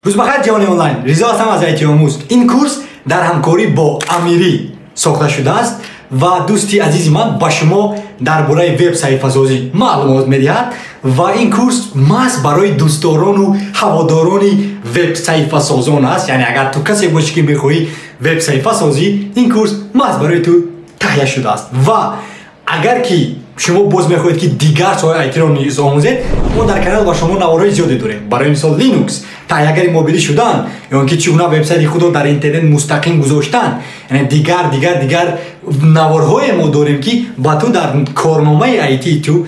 روز بخیر جهانی آنلاین. رضا هستم از IT آموز. این کورس در همکاری با امیری ساخته شده است و دوستی عزیز من با شما درباره وب صفحه سازی معلومات میدهد و این کورس محض برای دوستداران و هواداران وب صفحه سازان است. یعنی اگر تو کسی باشی که میخوای وب صفحه سازی، این کورس محض برای تو تهیه شده است. و اگر که شما باز میخواهید که دیگر سوال آیتی را نیز آموزید، ما در کانال با شما نوارهای زیادی داریم. برای مثال لینوکس، تهیه‌گر موبیلی شدن، یا اینکه چگونه وبسایت خود را در اینترنت مستقیم گذاشتن. یعنی دیگر نوارهای ما داریم که با تو در کارنامه آیتی تو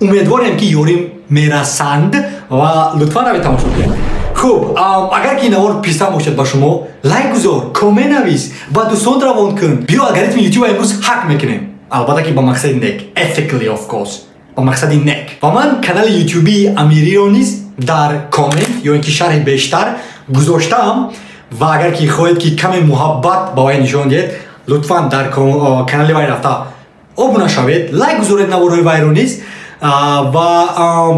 امیدواریم که یاریم میرسند و لطفا رو تماشا کنید. خب اگر که نوار پیشتر باشد با شما، لایک گذار، کامنت نویس، با دوستان روان کن. بیا الگوریتم یوتیوب امروز هک میکنیم. البته که با مقصد نک، ethically of course، با مقصد نک. و من کانال یوتیوبی امیری را نیز در کامنت یا اینکه شرح بیشتر گذاشتم و اگر که خواهید که کمی محبت با وی نشان دهید، لطفا در کانال وی رفته ابونه شوید، لایک گذارید نوارهای وی را نیز. و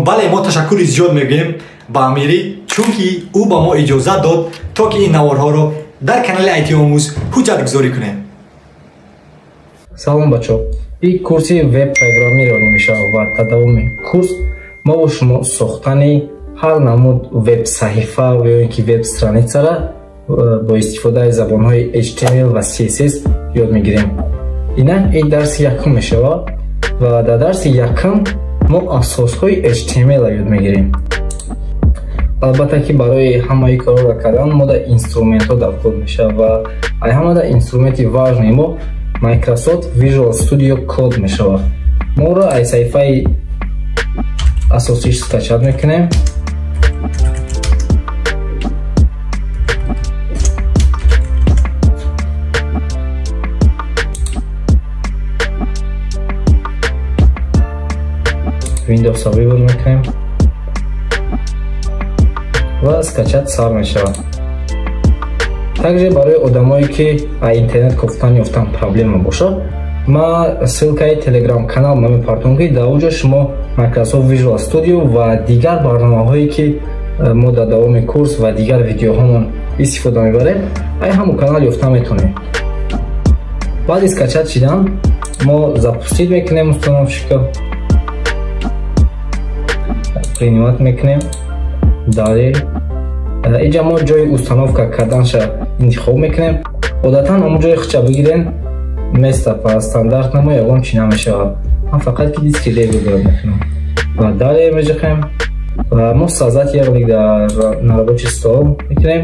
بله، ما تشکر زیاد میگیم با امیری، چون که او با ما اجازه داد تا که این نوارها رو در کانال آیتی آموز حجت گذاری کنیم. سلام بچه، این کورسی وب پروگرامی میشه و تداوم کورس ما با شما ساختن هر نمود وب صفحه و یا اینکه وب страница را با استفاده از زبانهای HTML و CSS یاد میگیریم. این درس یکم میشه و در درس یکم ما اساسهای HTML را یاد میگیریم. البته که برای همه کارا را کردن ما در اینسترومنت ها در کد میشه و همه در اینسترومنت واژنی ما Microsoft Visual Studio Code میشه. ما را از صفحه اساسیش скачать میکنیم. Windows رو بیبر میکنیم و скачать سر میشه. также برای آدمایی که اینترنت گفتن یافتن پرابلم باشه، ما ссылкаи تلگرام کانال ما میپرتونم که در اونجا شما Microsoft Visual Studio و دیگر برنامه‌هایی که ما در دوام کورس و دیگر ویدیوهامون استفاده میبریم، همون کانال یافته میتونید. بعد скачать شدن ما запустить میکنیم установщика، принимать میکنیم. далее اینجا ما جای установка کردنش انتخاب میکنیم. عادتا اون جای خچه بگیرین مثل پر استاندارد نما یگان چی نمیشه. من فقط که دیسک لیبل میکنم و далее میجخیم و ما создать ярлык на рабочий стол میکنیم.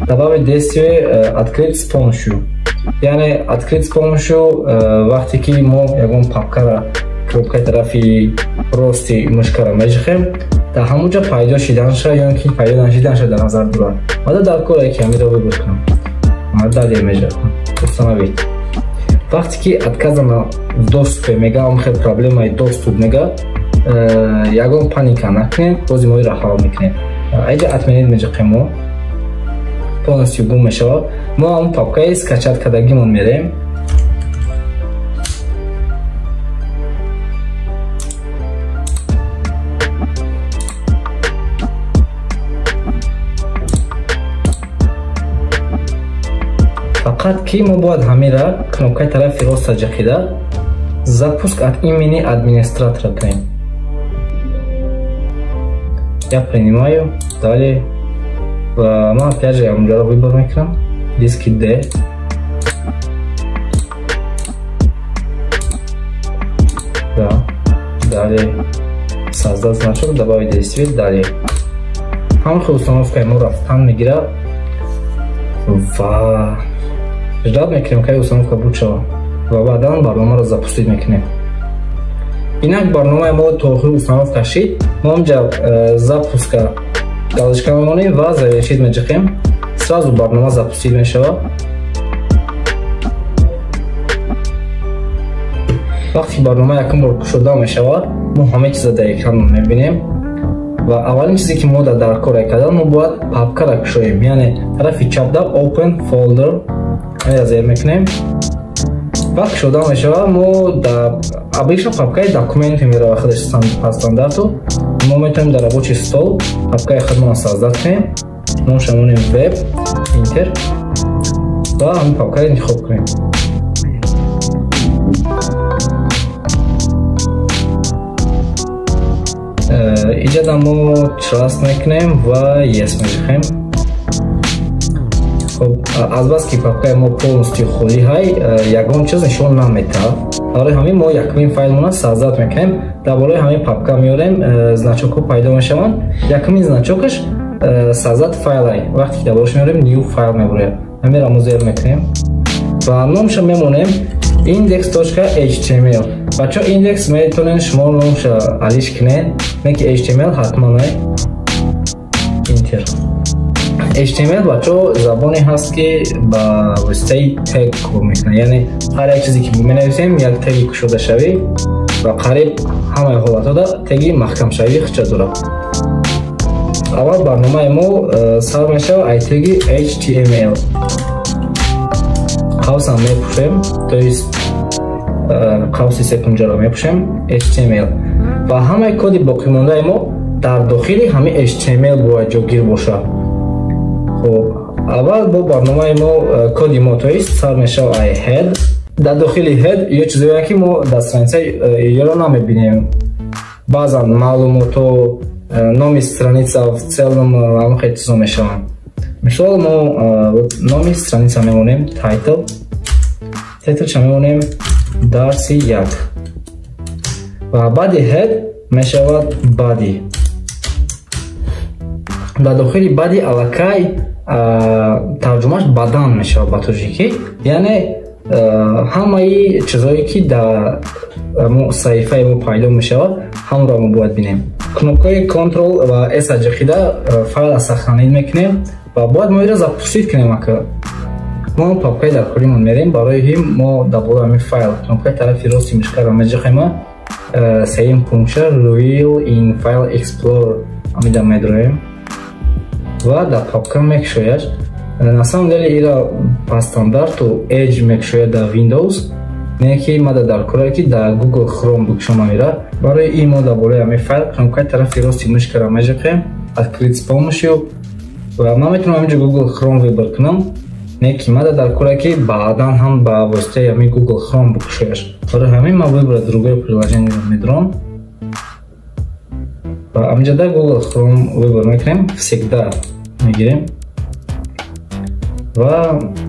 добавить действие открыть с помощью. یعنی открыть с помощью وقتی که ما یگان папка را кнопкаи тарафи рости мышка را میجخیم، در همونجا پیدا شدنش یا اینکه پیدا نشدنش در نظر دارد. بعد در کاری که همین رو بگذار کنم من далее میجخیم установить. وقتی که отказано в доступе میگه اون خیلی проблемای доступ میگه، یگان паника نکنید، بازی ما را حل میکنیم. اینجا отменить میجخیم ما полностью گم میشه. ما اون папкаи скачать кардагимон میریم. فقط که ما باید همین را кнопкаи тарафи рост ҷақида запуск от имени администратора کنیم. я принимаю, далее و من опять же اونجا را выбор میکنم диски D. да, далее создать значок, добавить действие, далее همون خود установка ما رفتن میگیره و ждать میکنیم که установка بود شود و بعدا برنامه را запустить میکنیم. اینک برنامه ما تا آخر установка شد، ما اینجا запуска галочка میمونیم و завершить میجخیم. сразу برنامه запустить میشود. وقتی برنامه یکم بار شده میشود، ما همه چیز در اکران میبینیم و اولین چیزی که ما در کار کردن ما باید پاپکا را کشاییم. یعنی طرف چپ در open folder زیر میکنیم. وقتی شده میشود ما در обычно папкаи документы میره خودش по стандарту. ما میتونیم در рабочий стол папкаи خودمون создать کنیم мо шамонем веб интер ва ҳамин папкаро интихоб кунем. иҷода мо trust мекунем ва yes межихем. خب از بس که پاپکای ما полностью خالی های یگان چیز نشون نمیده. برای همین ما یکمین فایلمون سازد میکنیم. در بالای همین پاپکا میاریم значок ها پیدا میشوند. یکمین значокش سازد فایل های. وقتی که باش میاریم نیو فایل میبریم. همین را مزیر میکنیم. و نامش میمونیم index.html. بچه ایندکس میتونین شما نامش علیش کنین. میگه html حتما نه. اینتر. HTML بچه زبانی هست که با واسطه تگ کار میکنه. یعنی هر یک چیزی که می‌نویسیم یک تگی شده شوی و قریب همه حالت ها تگی محکم شوی خچه داره. اول برنامه ما سر میشه ای تگی HTML. قوس هم میپوشیم، تویست قوسی سکونجا را میپوشیم HTML و همه کد باقی مانده ما در داخل همه HTML باید جاگیر باشه. خب اول با برنامه ما کدی ما تویست سر میشه ای هد. در داخل هد یه چیزی که ما در странице یه رو نمیبینیم. بعضا معلومات و نام страница в целом هم خیلی چیزا میشوند. مثال ما نام страница میمونیم title چه میمونیم درسی یک و بعد هد میشود body. در داخل body алакай ترجمهش بدن میشه با ترجیحی. یعنی همه چیزایی که در صحیفه ما پیدا میشه هم را ما باید بینیم. کنوپکای کنترل و اس اجخیده فایل سخنید میکنیم و باید ما را запустить کنیم که ما پاپکای در کلیمون میریم. برای هم ما در بالا همین فایل کنوپکای طرفی راستی میشکر را میجخیم سیم پونکشر رویل این فایل اکسپلور همیده میدرویم و در پاپکا میکشویش. на самом деле ира по стандарту edge мекшояд дар Windows не ки ма дар кора ки дар Google Chrome букшома мера. барои ин мо дар болои ҳамин файл кнопкаи тарафи рости мушкара межиқем открыть с помощью ва ман метавонам инҷо Google Chrome выбор кунам. не ки ма дар кора ки баъдан ҳам ба воситаи ҳамин Google Chrome букшояш. барои ҳамин ман выбор другое приложение медорам ва аминҷо дар Google Chrome выбор мекунем всегда мегирем و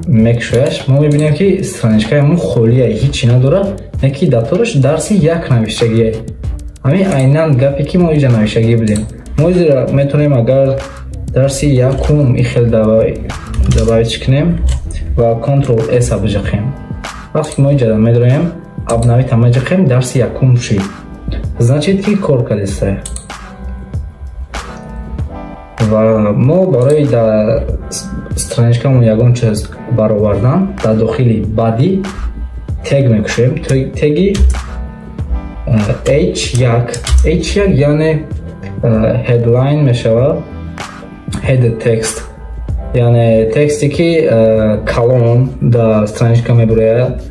میکشویش ما میبینیم که страничкаи ما خالیه هیچی نداره. یکی داتورش درسی یک نوشتگیه. همین عیناً گپی که ما اینجا نوشتگی بدیم. ما اینجا میتونیم اگر درسی یکم این خیلی دوایش کنیم و کنترل اس بجخیم. وقتی ما اینجا میداریم ابنوی تمام جخیم درسی یکم شید. значит که کار کردیسته. و ما برای در страничкамон ягон чиз баровардан дар дохили body тег мекушем. теги h1 яъне headline мешавад head text яъне тексте ки калон дар страничка мебурояд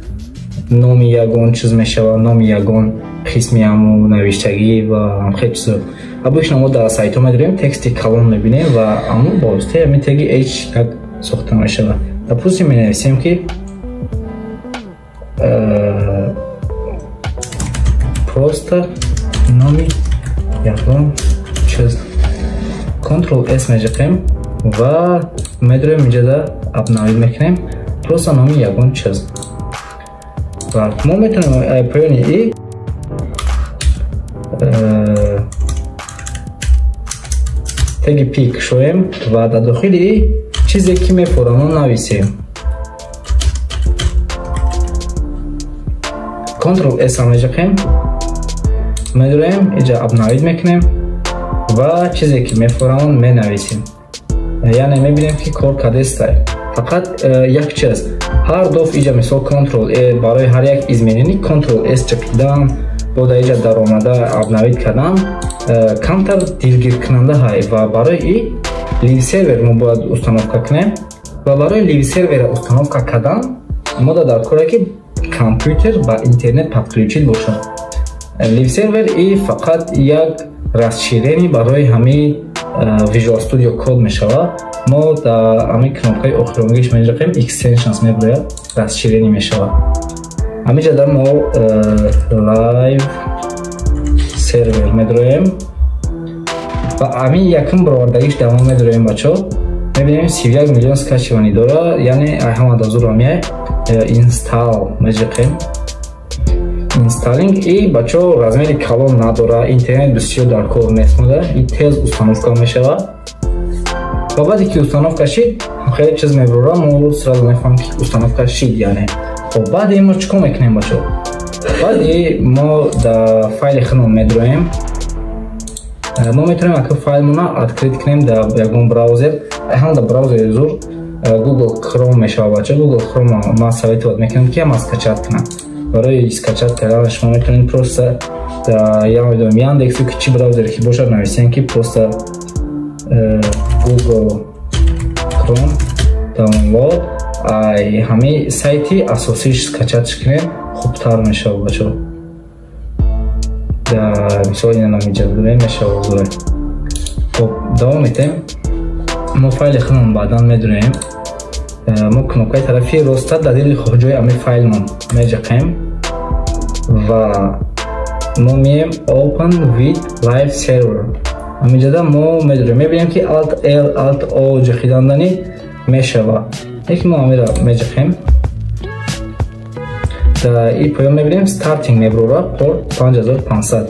номи ягон чиз мешавад номи ягон қисми ҳамо навиштагӣ ва хеле чизо. обычно мо дар сайтҳо медорем тексти калон мебинем ва аммо бо воситаи ҳамин теги h1 сохта мешавад. допустим менависем ки просто номи ягон чиз контрол s межиқем ва медорем инҷа да обновид мекунем просто номи ягон чиз ва мо метавонем поёни и теги пик шоем ва дар дохили чизе ки мефорано нависем. контрол s межиқем медорем инҷа обновид мекунем ва чизе ки мефорано менависем. яъне мебинем ки кор кардестай. фақат як чиз ҳар доф инҷа мисол контрол барои ҳар як измененӣ контрол s чапидан бода инҷа даромада обновид кардан камтар дилгиркунанда ҳай ва барои и live сервер мо бояд установка кунем ва барои live сервера установка кардан мо дар кора ки компютер ба интернет подключит бошад. live сервер и фақат як расширение барои ҳамин Visual Studio Code мешавад, мо дар ҳамин кнопкаи охиромигиш меҷақем extensions мебурояд, расширенӣ мешавад. ҳаминҷода мо live server медуроем ва ҳамин якум баровардагиш давом медуроем бачо. мебинем 31 миллион скачиванӣ дора, яъне ҳамадазурамия install меҷақем. Installing и бачо размери калон надора, интернет бисёр дар кор месмуда, и тез установка мешавад. ва баъде ки установка шид, хеле чиз мебурора, мо сразу мефаҳмем ки установка шид яъне. хоб баъде мо чӣ кор мекунем бачо? баъде мо дар файли худмон медуроем. мо метавонем ака файлмона открит кунем дар ягон браузер. ҳам дар браузери зур Google Chrome мешавад бачо. Google Chrome ман советоват мекунам ки ҳама скачат кунам. барои скачат кардан шумо метавонед просто я медонам Яндекс ё ки чӣ браузере ки бошад нависем ки просто Google Chrome download ай ҳамаи сайти асосиш скачатш кунем, хубтар мешавад бачо. мисол ина намиҷадуме мешавад зуре. хоб давом метем. мо файли худмон баъдан медуроем. мо кнопкаи тарафи роста дар дили хоҳҷои ҳамаи файлмон меҷақем ва мо меем open with live server. ҳаминҷода мо медуроем, мебинем ки alt l alt o ҷақиданданӣ мешавад. лекин мо ҳамира меҷақем. дар ин поён мебинем starting мебурора port 5500.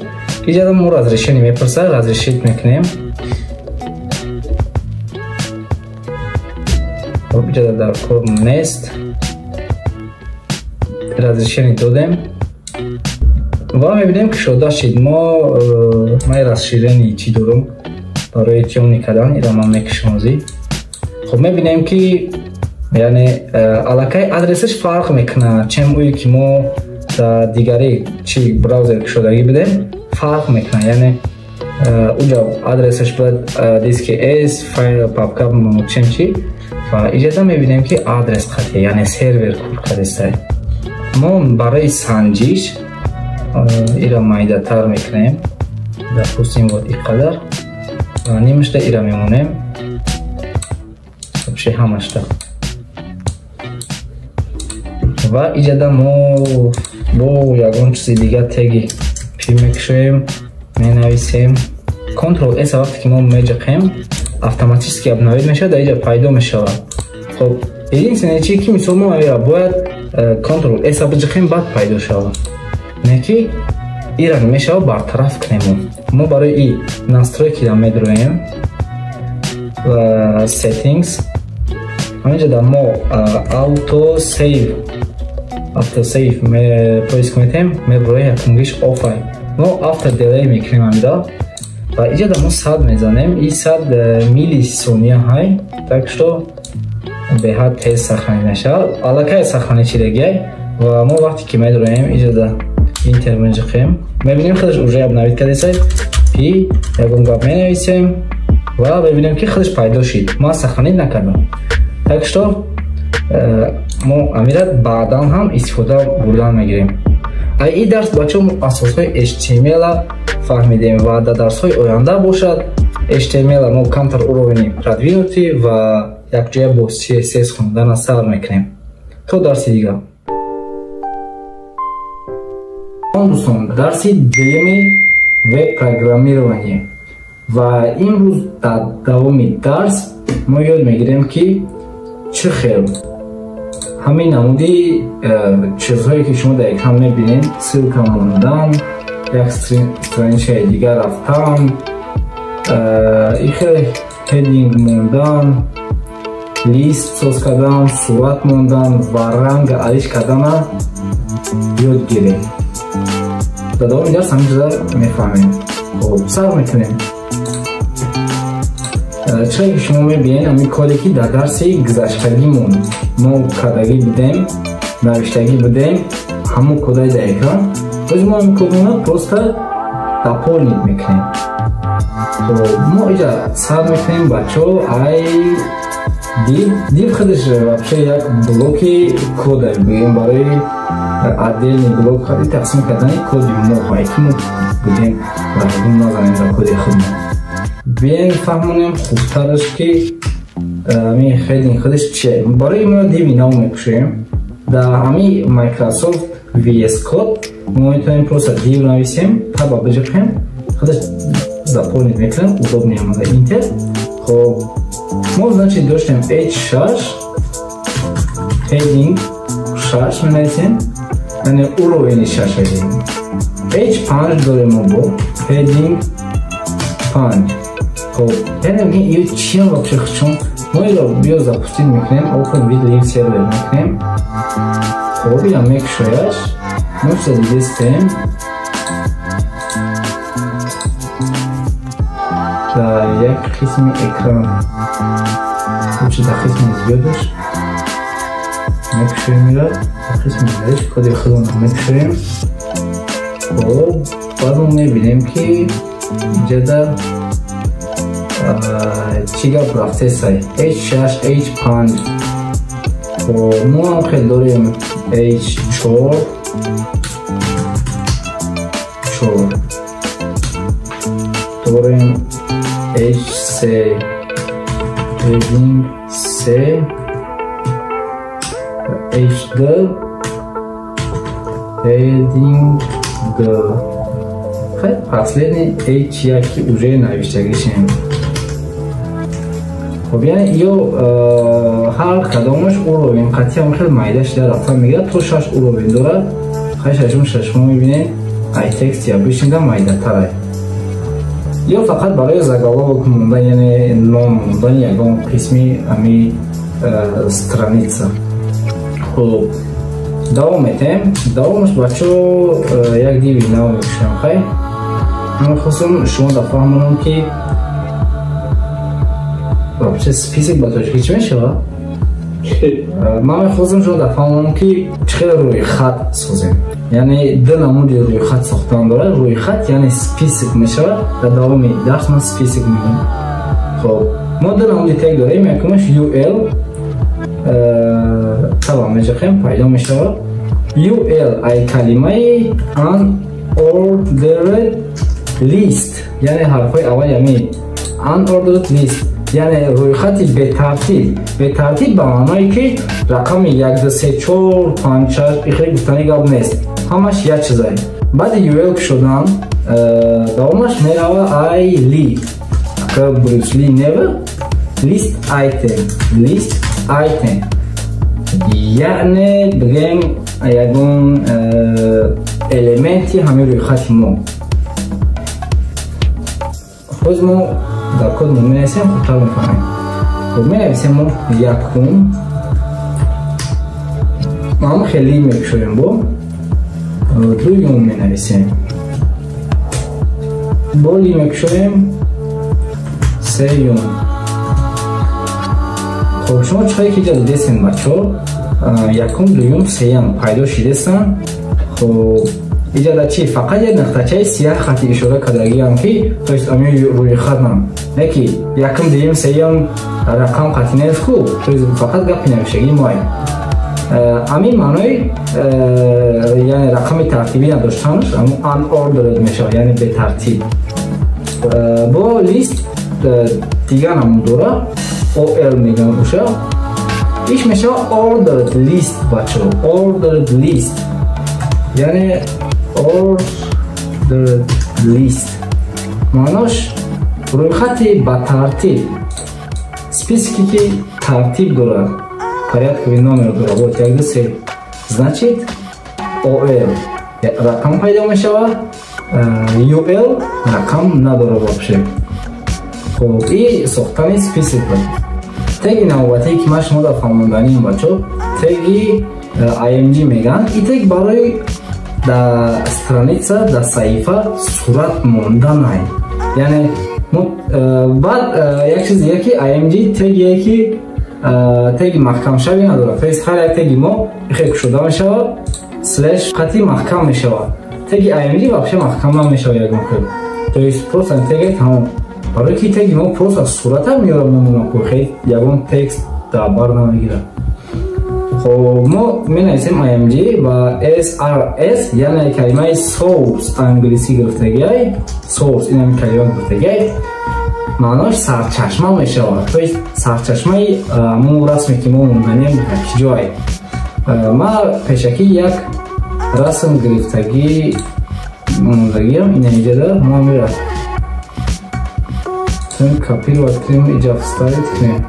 инҷода мо разрешение мепурсад, разрешит мекунем. инҷода дар кор next разрешение додем ва мебинем ки шуда шид. ман расширени чӣ дорам барои тёмни кардан, ира ман мекушам ози. хоб мебинем ки яъне аллакай адресаш фарқ мекунад, чем ӯе ки мо дар дигари чӣ браузер кушодагӣ бидем фарқ мекунад. яъне уҷа адресаш бояд диски s файл папка чем чӣ ва инҷода мебинем ки адрес хате, яъне сервер кор кардестай. мо барои санҷиш ира майдатар мекунем. допустим вот иқадар ва нимашта ира мемонем. вообще ҳамашта. ва инҷода мо бо ягон чизи дига теги пи мекушоем, менависем. Ctrl S вақте ки мо меҷақем автоматически обновид мешавад, дар инҷа пайдо мешавад. хоб единственное чӣ ки мисол мо бояд Ctrl S биҷақем баъд пайдо шавад. не ки ира мешавад бартараф кунем. мо барои ин настройкида медуроем ва settings. ҳаминҷода мо auto save поиск метем, мебуроем якумгиш офай. мо after delay мекунем ҳамида ва инҷода мо 100 мезанем. ин 100 миллисония ҳай, так что беҳад тез сахранӣ мешавад. аллакай сахраничӣ дегиай ва мо вақте ки медуроем инҷода интер меҷақем, мебинем худаш уже обновид кардесай. пи ягон гап менависем ва мебинем ки худаш пайдо шид. ман сахранӣ накардам. так что мо амира баъдан ҳам истифода бурдан мегирем. ин дарс бачо мо асосҳои HTML фаҳмидем ва дар дарсҳои оянда бошад. HTML мо камтар уровни продвинутӣ ва якҷоя бо CSS хондана сабр мекунем. то дарси дига. дӯстон, дарси дуюми веб программирование ва имрӯз дар давоми дарс мо ёд мегирем ки чӣ хел ҳамин намуди чизҳое ки шумо дар экран мебинед, ссилка мондан, як страничаи дигар рафтан, ихел heading мондан, лист соз кардан, сурат мондан ва ранг алиш кардана ёд гирем. дар давоми дарс ҳаминҷода мефаҳмем. сабр мекунем. чиро ки шумо мебинед ҳамин коде ки дар дарси гузаштагимон мо кардагӣ будем, навиштагӣ будем, ҳамон кодаи дар экран ози мо ҳамин кодона просто дополнит мекунем. мо иҷа сабр мекунем бачо. ай дид худаш вообще як блоки кода бигем барои отдельный блок тақсим кардани коди мо ки мо будем назанем дар коди худмон. بیاین فهمونیم خوبترش که همین هدینگ خودش چیه. برای ما دیو نو میکشیم در همین مایکروسافت VS Code ما میتونیم پروسه دیو نویسیم تا بجریم خودش заполнить میکنیم удобнее مال اینتر. خب ما значит داشتیم H6 heading 6 می‌نویسیم یعنی уровень 6 heading. H5 داریم ما با heading 5. خب یعنی میگیم این چیه вообще چون ما این رو بیا запустить میکنیم open with link server میکنیم. خب یا make sure ما سلیستیم در یک قسم اکران وچه در قسم زیادش میکشویم میره در قسم زیادش کدی خودمون میکشویم. خب بعد ما میبینیم که اینجا در چی گپ رفته سای H6 H5. خب ما هم خیلی داریم H4 داریم H3 heading 3 H2 heading 2. خب последний H1 уже навещагишем. خب یعنی یو هر کدامش уровень قطعی هم خیلی مایدش در رفته میگه تو 6 уровень داره. خیلی ششم میبینه ای تکست یا بیشتر مایده تره یا فقط برای заголовок موندن یعنی نام موندن یکم قسمی امی страница. خب دوام میتیم دوامش بچه یک دیوی نو میکشم. خیلی من خواستم شما دفعه همونم که вообще список با توش هیچ میشه. من خواستم شما دفعه همونم که چخیل روی خط سازیم یعنی دو نمودی روی خط ساختن داره. روی خط یعنی سپیسیک میشه در دوامی درس من سپیسیک میگیم. خب ما دو نمودی تگ داریم یکمش UL طبعا میجخیم پیدا میشه UL ای کلمه unordered list یعنی حرفای اول یعنی unordered list یعنی روی خطی به ترتیب به معنایی که رقم 1 2 3 4 5 6 خیلی گفتنی گاب نیست همش یک چیزایی. بعد UL شدن دوامش میروه ای لی که بروس لی نوه لیست آیتم یعنی بگیم یکون المنتی همین روی خطی ما خود ما در کد ما می‌نویسیم خوبتر می‌فهمیم. خب می‌نویسیم ما یکم ما هم خیلی می‌کشیم با دویم می‌نویسیم بالی می‌کشیم سیوم. خب شما چقدر که جلو دیستین بچه یکم دویم سیم پیدا شدستن. خب اینجا چی فقط یک نقطه سیاه خطی اشاره کردگی هم که تویست امی روی خط نم نکی یکم دویم سیم رقم خطی نیست خوب تویست فقط گپی نمیشگی مای امی معنی یعنی رقم ترتیبی نداشتنش اما unordered میشه یعنی به ترتیب. با لیست دیگه نمون دوره OL میگن باشه ایش میشه ordered list بچه ordered list یعنی ordered list معناش روی خطی با ترتیب списки که ترتیب داره порядковый номер داره вот یک دو سه значит OL رقم پیدا میشه UL رقم نداره вообще. خب این ساختن список بود. تگ نوبتی که من شما در فهموندنیم بچه تگی IMG میگن این تگ برای در страница در صحیفه صورت موندن های یعنی بعد یک چیز دیگه که IMG تگ یکی تگ محکم شوی نداره فیس هر یک تگی ما خیلی شده میشه سلش خطی محکم میشه تگ IMG вообще محکم نمیشه یک ممکن تویست پروسن تگ تمام برای که تگی ما پروس از صورت هم میارم نمونم که خیلی یکم تکست در بر نمیگیره. خب ما می‌نویسیم IMG و SRS یعنی کلمه source انگلیسی گرفتگی source این هم کلمه گرفتگی маънош сарчашма мешавад. То есть сарчашмаи ҳамон расме ки мо монданем дар ки ҷой. Ман пешакӣ як расм гирифтагӣ мондагиам ина иҷода мо мера копир ва клим иҷо вставит кунем.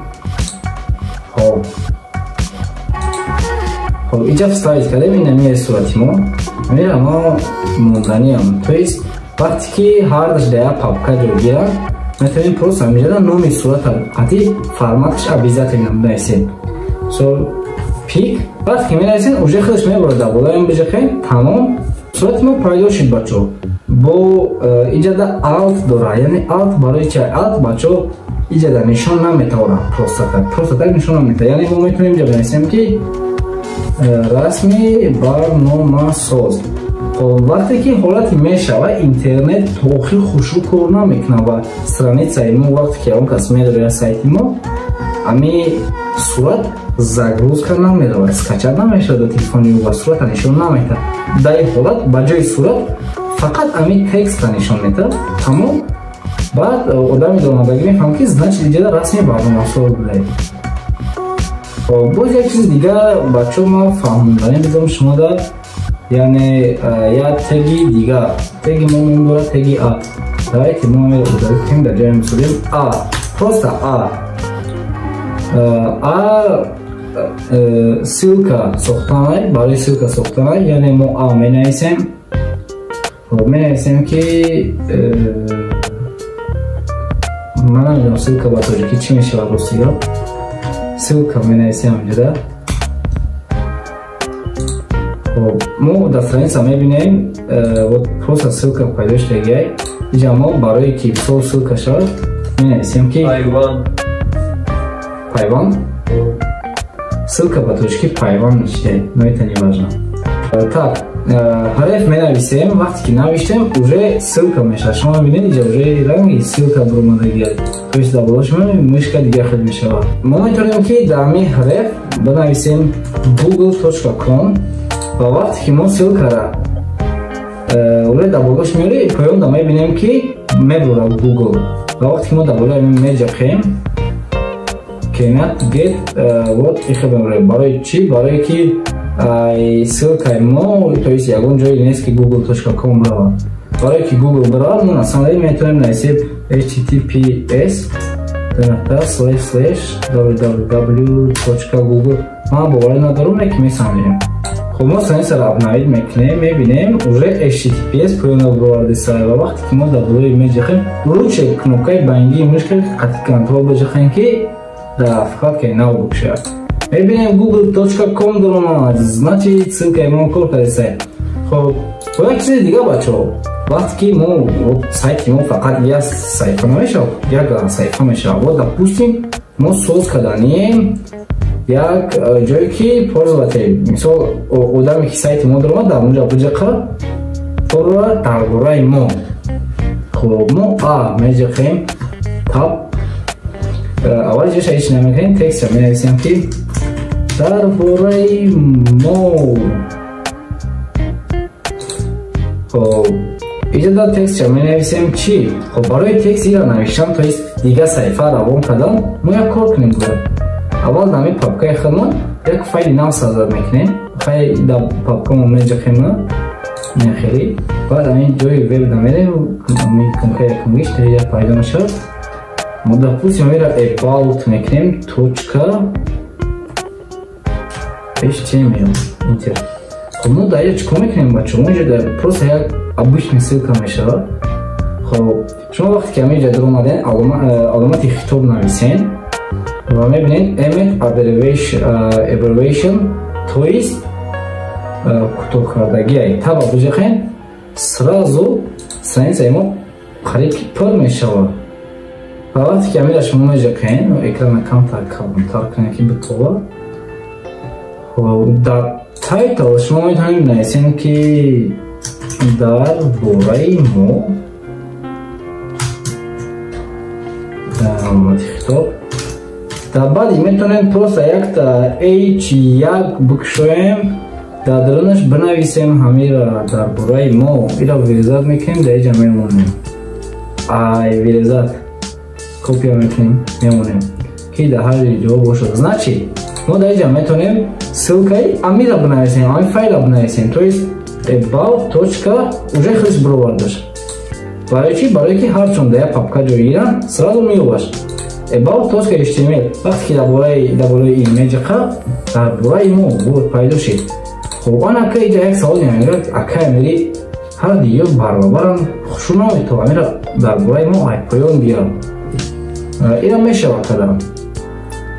Хоб иҷо вставит кардем ина мияи сурати мо мера мо монданиам. То есть вақте ки ҳар дая папка ҷойгирад метавонем просто ҳамиҷода номи сурата қатӣ форматаш обязательно менависем. So пик вақте ки менависем уже худаш мебарад дар болаем бижахем тамом сурати мо пайдо шуд бачо. Бо иҷода alt дора, яъне alt барои чӣ? Alt бачо иҷода нишон наметавонад просто так нишон наметавонад. Яъне мо метавонем иҷо бинависем ки расми барномасоз. вақте ки ҳолати мешава интернет то охир хушрӯ кор намекунад ва страницаи мо вақте ки он кас медорад сайти мо ами сурат загрузка намеравад, скачат намешавад до телефони ва сурата нишон наметавад. дар ин ҳолат ба ҷои сурат фақат ами текста нишон метавад. тамом. баъд одами донадагӣ мефаҳмад ки значит иҷода расми барномасоз будаед. боз як чизи дига бачо ман фаҳмонданем бидам шумо да яъне як теги дига теги мо мондора теги а. давайте мо ударим дар ҷои мисолим а просто а ссилка сохтанай барои ссилка сохтанай яъне мо а менависем ки ман намедонам ссилка ба тоҷикӣ чӣ мешавад ростига. ссилка менависем ҳамҷода. мо дар страница мебинем вот просто ссилка пайдо шудагиай иҷа мо барои ки сол ссилка шавад менависем ки пайванд ссилка ба точки пайванд мешавад. но это не важно. так ҳарф менависем вақте ки навиштем уже ссилка мешавад. шумо мебинед иҷа уже ранги ссилка бурмадагиад. то есть дар боло шумо мишка дига хел мешавад. мо метавонем ки дар ҳамин ҳарф банависем google.com ва вақте ки мо ссилкара уже дар болош меори поёнда мебинем ки мебура Google ва вақте ки мо дар болои меҷахем cannot get вот ихебемре барои чӣ? барое ки ссилкаи мо то есть ягон ҷое нест ки google.com равад. барое ки Google биравад мо насамаи метавонем нависем https www.google. ман боварӣ надорам ки месамҷем. خب ما страницаро обновить мекунем мебинем уже https поёна боварди сай ва вақте ки мо дар болои меҷахем руче кнопкаи бангии мишка қатъи контрол беҷахем ки да вкладкаи нав букшад мебинем google.com доромад значит ссилкаи мо кор карди сай. хоб як чизи дига бачаҳо вақте ки мо сайти мо фақат як саҳифа намешавад як саҳифа мешавад вот допустим мо соз карданем як ҷое ки пользователь мисол одаме ки сайти мо доромад дар онҷа биҷақа пора дар бораи мо. хоб мо меҷақем таб аввал ҷоша ҳеч намекунем текстро менависем ки дар бораи мо. хоб иҷода текстро менависем чӣ? хоб барои тексти ира навиштам то есть дига саҳифа равон кардан мо як кор кунем бояд аввал дар ҳамин папкаи худмон як файли нав созад мекунем. файли дар папкамо меҷақем нехели баъд ҳамин ҷои веб намерем ҳамин кнопка якумгиш таҳия пайдо мешавад. мо допустим ҳаминро about мекунем точка html интер. хоб мо дар ҷо чикор мекунем бачо мо ҷо просто як обычный ссилка мешавад. хоб шумо вақте ки ҳамин ҷо доромаден аломати хитоб нависен ва мебинед emet abbreviation то есть кӯтоҳкардагиай таба биҷахем сразу страницаи мо қариб пур мешавад. ва вақте ки ҳаминро шумо меҷақем экрана камтар калонтар кунем ки битова. дар тайтл шумо метавонед нависем ки дар бораи мо аломати хитоб. дар баъди метавонем просто якта h1 букшоем дар дарунаш бинависем ҳамира дар бораи мо ира виризат мекунем дар иҷа мемонем ай виризат копия мекунем, мемонем ки дар ҳар ҷо бошад. Значит мо дар инҷа метавонем ссилкаи амира бинависем, ами файла бинависем, то есть about точка уже худаш баробар дошт. Барои чӣ? Барое ки ҳарчун дар як папка ҷойгиранд сразу меёбад. about точка html вақте ки дар бораи ин меҷиқа дар бораи мо буд пайдо шид. хуб он ака инҷа як савол меояд, ака амири ҳар дигар баробаранд, хушу намед то амира дар бораи мо айпоён биёрам. Ина мешавад кардам.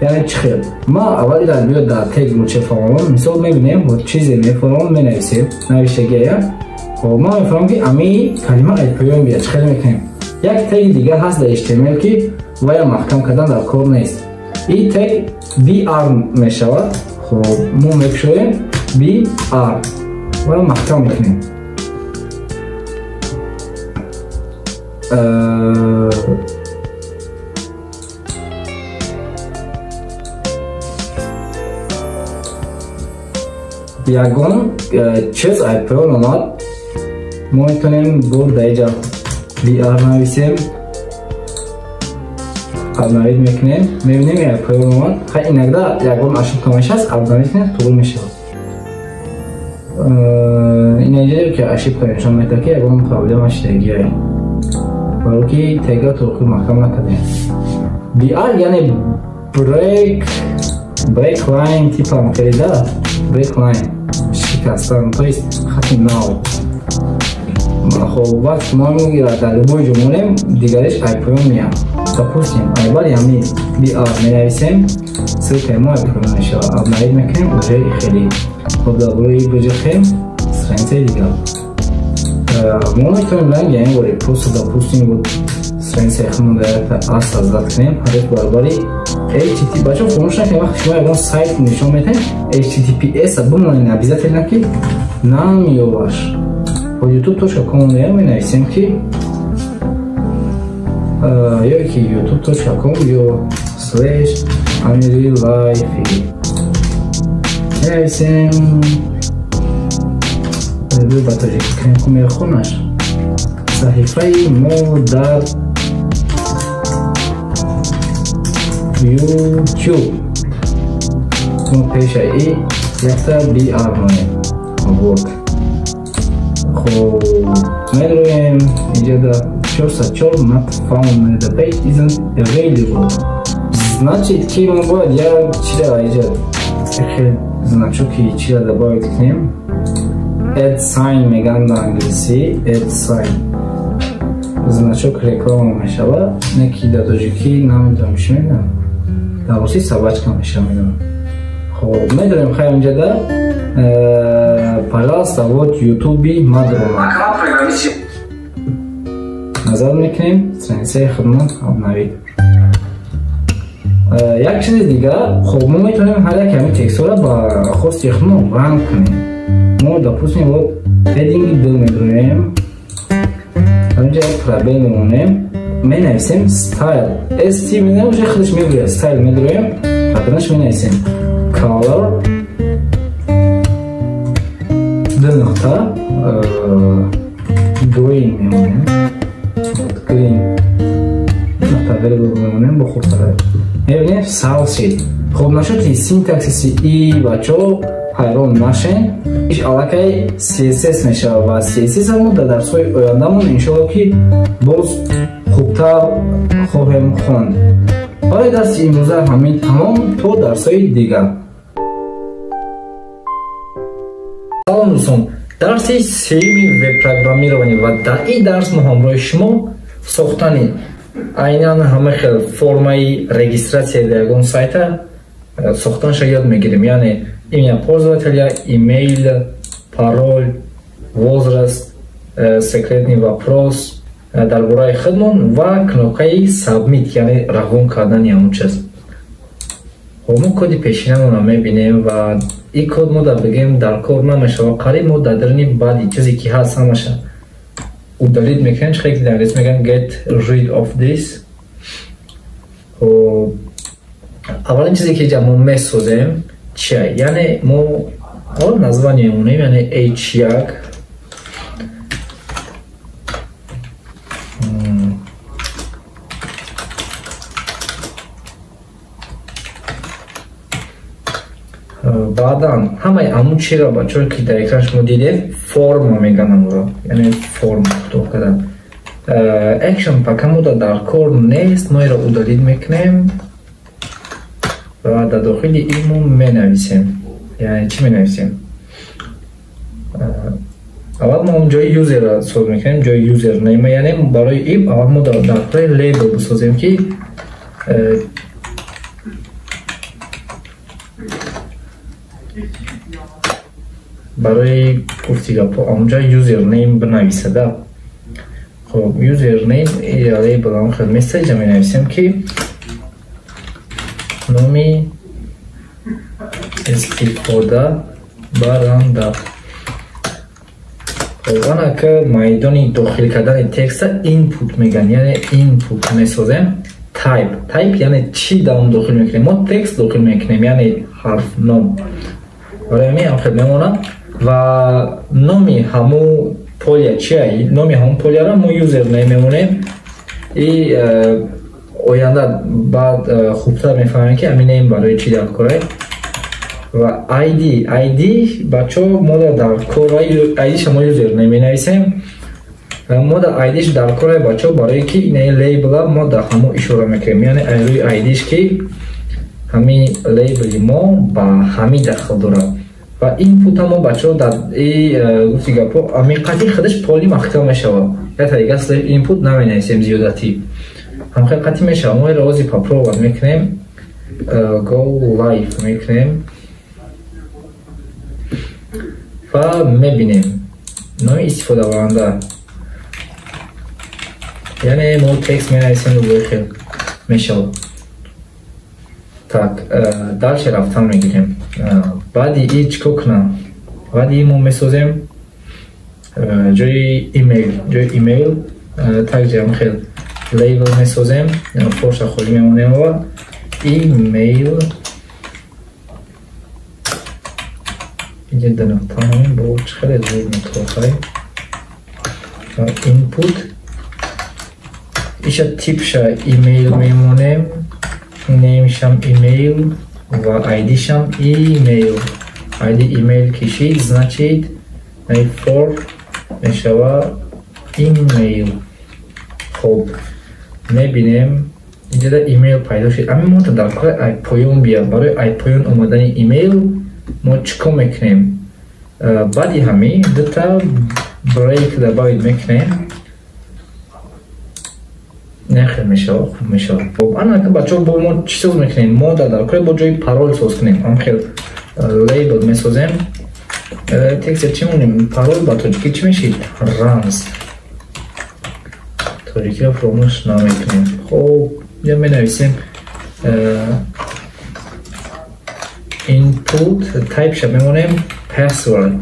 яъне чӣ хел? ма аввал дар биёд дар тег руча фаъолон мисол мебинем бо чизе мефаҳмон менависем навиштагия. хуб ма мефаҳмам ки ами калима айпоён биёд. чӣ хел мекунем? як теги дигар ҳаст дар html ки вая маҳкам кардан дар кор нест. ин тег br мешавад. хуб мо мекушоем br вая маҳкам мекунем. ягон чиз айпоён омад, мо метавонем буд дар инҷа br нависем, абнавид мекунем, мебинем айпоён омад. ха инагда ягон ошибка мешаст, абнавид кунем тӯб мешавад. ин инҷае ки ошибка нишон медиҳад ки ягон проблема шидагия балки тега турқи маҳкам накардем. br яъне break line типа мекарда, break line шикастан, то есть хати нав. хуб вақт мо мегирад дар любой ҷо монем дигариш айпоён меям. допустим аввал ями br менависем, ссилкаи мо айпоён мешавад, абнавид мекунем, уже хеле хуб дар бораи биҷихем страницаи дигар. мо метавонем ранги яъне бори просто допустим буд страницаи худмон дар аст азад кунем, ҳарек баробари http бачо фурӯш накунем. вақти шумо ягон сайт нишон метаҳем https бимонед обязательно ки намеёбаш. бо youtube.com менависем ки ё ки youtube.com ё /amirilife менависем ба таҷики кунем ку мехонаш саҳифаи мо дар YouTube. мо пеша и якта br монем. вот. хуб медроем инҷа да 404 not found, the page isn't available. значит ки мо бояд як чира инҷа хел значоки чира добавид кунем. add sign меган ба англиси, add sign значок реклама мешавад, не ки дар тоҷикӣ намедонам чӣ мегӯям, дар руси собачка мешавад мегӯям. хуб медонем хайр инҷа да пожалуйста вот ютуби мадрома назар мекунем, страницаи худмон обновид. як чизи дигар, хуб мо метавонем ҳар як ҳамин текстҳоро ба хости худмон ранг кунем. мо допустим вот heading дил медроем, اینجا پرابل میمونیم، مینویسیم style st میدونیم، уже خودش میگوید style میدرویم، بعدش مینویسیم color دو نقطه green میمونیم، green نقطه available میمونیم با خوب سرای میبینیم southside. خب نشد این سینتاکسیسی ای بچه حیران نشین، ایش علاقه CSS میشه و CSS همون در درس‌های آینده‌مون انشالله که باز خوبتر خواهیم خواند. برای درس امروزه همین تمام تا درس‌های دیگر. سلام دوستان، درس سوم وب پروگرامирование و در این درس ما همراه شما ساختن عیناً همه خیلی فرمای رجیستراسی در یگان سایت ساختنش یاد میگیریم، یعنی имя пользователя, имейл, пароль, возраст, секретный вопрос, дар бораи худмон ва кнопкаи submit, яъне равон кардани ҳамон чиз. мо коди пешинаро мебинем ва ин код мо бигем дар кор намешава, қариб мо дар даруни баъди чизе ки ҳаст ҳамаша удалит мекунем, чихе ки дар англис мегӯям get rid of this. аввалин чизе ки мо месозем чия, яъне мо название мемонем, яъне h1 баъдан ҳамаи амун чиро бачаҳое ки дар экран шумо дидед форма меганам ӯро, яъне форм пухтоҳ кардан. Action пока мода дар кор нест, мо иро удалид мекунем ва дар дохили имо менависем. Яъне чӣ менависем? аввал мо ҷои юзерро соз мекунем, ҷои юзер нейма, яъне барои ин аввал мо дар кори лейбл бисозем ки барои гуфти гапҳо онҷо юзернейм бинависада. Хоб юзернейм лейбл хел мессеҷа менависем ки номи истифода баранда. Хоб анака майдони дохил кардани текста input меган, яъне input месозем. Type яъне чӣ дар он дохил мекунем? Мо текст дохил мекунем, яъне ҳарф ном. Барои ҳамин хел мемонад ва номи ҳамун полия чия? Номи ҳамун полияро мо юзернейм мемонем. И оянда баъд хубтар мефаҳмем ки ҳамин нейм барои чӣ дар кора. Ва ID бачо мо дар кора ID-ша мо юзернейм менависем. Мо дар ID-ш дар кора бачо барои ки ин лейбла мо дар ҳамун ишора мекунем, яъне рӯи ID-ш ки ҳамин лейбли мо ба ҳамин дахл дорад. ва инпута мо бачаҳо дар гуфти гапҳо ҳамиқати худаш поли махтел мешавад. Я тариқа слэш инпут наменависем зиёдатӣ. ҳамиқати мешавад. Мо рози попробовать мекунем. Go live мекунем. ва мебинем номи истифодабаранда. яъне мо текст менависем рӯи хел мешавад. Так, дальше рафтан мегирем. баъди и чико кунам? баъди мо месозем ҷои имейл такҷам хел лейбл месозем, форша холӣ мемонем ва имейл инҷа нуқтаам бо чӣ хеле зуд нуқтаохай инпут иша типша имейл мемонем, неймшам имейл ва айдишам имейл. айди имейл кишид, значит for мешава имейл. хоб мебинем инҷа имейл пайдо шуд. ами мо дар кори айпоён биям. барои айпоён омадани имейл мо чӣ кор мекунем? баъди ҳамин дута брейк добавид мекунем. нехел мешавад, хуб мешавад. анака бачаҳо бо мо чӣ соз мекунем? мо дар кори бо ҷои парол соз кунем. амхел лейбл месозем. текстя чӣ монем? парол ба тоҷикӣ чӣ мешид? рамз. тоҷикиро фаромӯш намекунем. хоб я менависем input typeша мемонем password.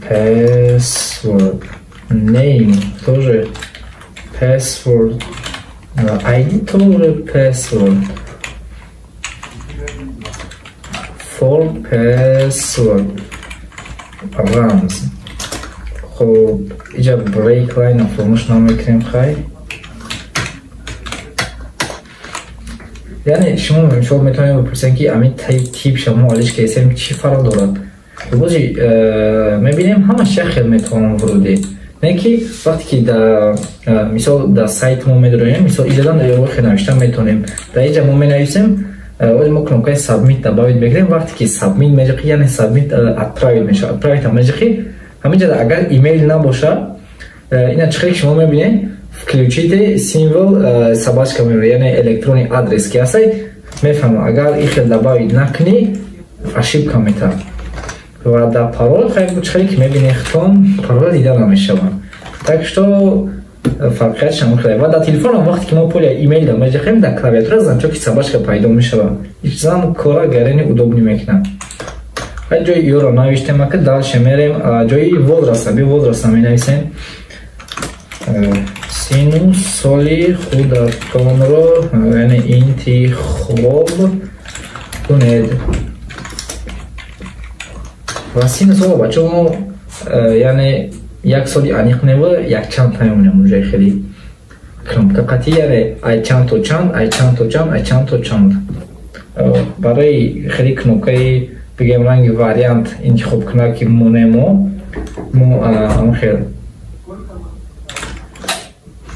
Password. Name тоже password. ID тоже password. For password. Rams. خب اینجا break line فراموش نمیکنیم خیلی. یعنی شما میتونید بپرسید که همین تیپ شما حالش که اسم چی فرق دارد. بازی میبینیم همه شخص میتونم وروده. نه که وقتی که در مثال در سایت ما میدونیم مثال ایجادان در یه وقت نوشتن میتونیم در اینجا ما مینویسیم ولی ما کنم که سابمیت دباید بگیریم وقتی که سابمیت میجقی یعنی سابمیت اتراید میشه اتراید هم میجقی همینجا اگر ایمیل نباشه اینا چخیلی شما میبینید включите символ собачка яъне электронный адрес ки ҳастай мефаҳмам агар ин хел добавид накунӣ ошибка метавад ва дар парол хеле ки мебинед хитон парол дида намешавад так что фарқиятш ҳамон хеле ва дар телефонам вақте ки мо пули имейл дар меҷахем дар клавиатура замчоки собачка пайдо мешавад зам кора гарани удобни мекунад ва ҷои ёро навиштем ака дальше мерем ҷои возраста би возраста менависем сину соли худатонро яъне интихоб кунед ва сину соли бачаҳо яъне як соли аниқ нева якчанд мемонем унҷои хеле кнопка қатъи яре ай чанд то чанд, ай чанд то чанд, ай чанд то чанд. Барои хеле кнопкаи бигем ранги вариант интихоб кунад ки монем мо амхел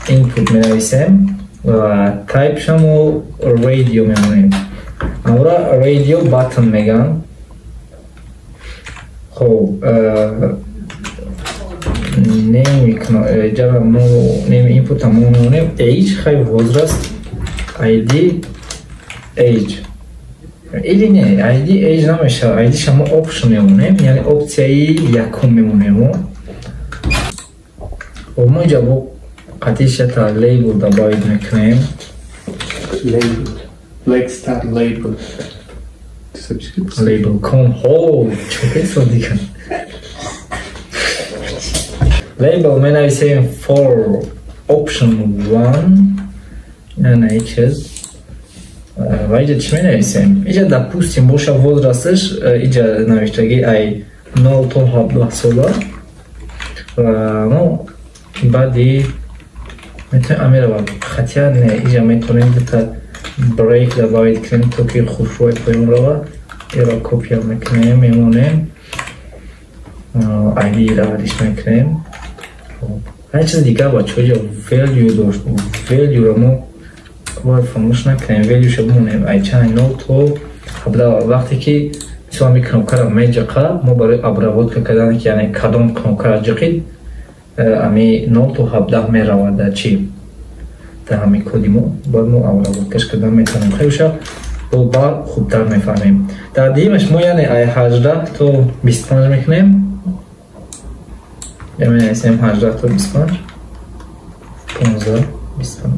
input менависем ва type-шамо radio мемонем. Амра radio button меган. خب name input همونه age خیلی возраст id age ایدی نه id age نمیشه id شما option میمونه یعنی اپسیای یکم میمونه و ما اینجا با قطعیش تا لیبل دباید میکنیم Label. Let's start label. لیبل کن هو چوکه سودی کن Label менависем for option 1 яна чиз ва иҷа чӣ менависем иҷа допустим боша возрасташ иҷа навиштаги ай 0 то 17 сола ва мо баъди метавонем амирава хотя не иҷа метавонем дата брейк добавид кунем то ки хушрӯи поён рава иро копия мекунем мемонем id равадиш мекунем هر چیز دیگه بچه ها value داشت value رو ما باید فراموش نکنیم value شو بمونیم ای چند نو تو وقتی که مثلا می کنوکر میجقه ما برای ابرواد کردن که یعنی کدام کنوکر جقید امی نو تو 17 می رود در چی در همی کدی ما باید ما ابرواد کش کردن میتونیم خیلیشه با خوبتر میفهمیم در دیمش ما یعنی ای 18 تو 25 میکنیم یعنی اسم 18 تا 25 15 25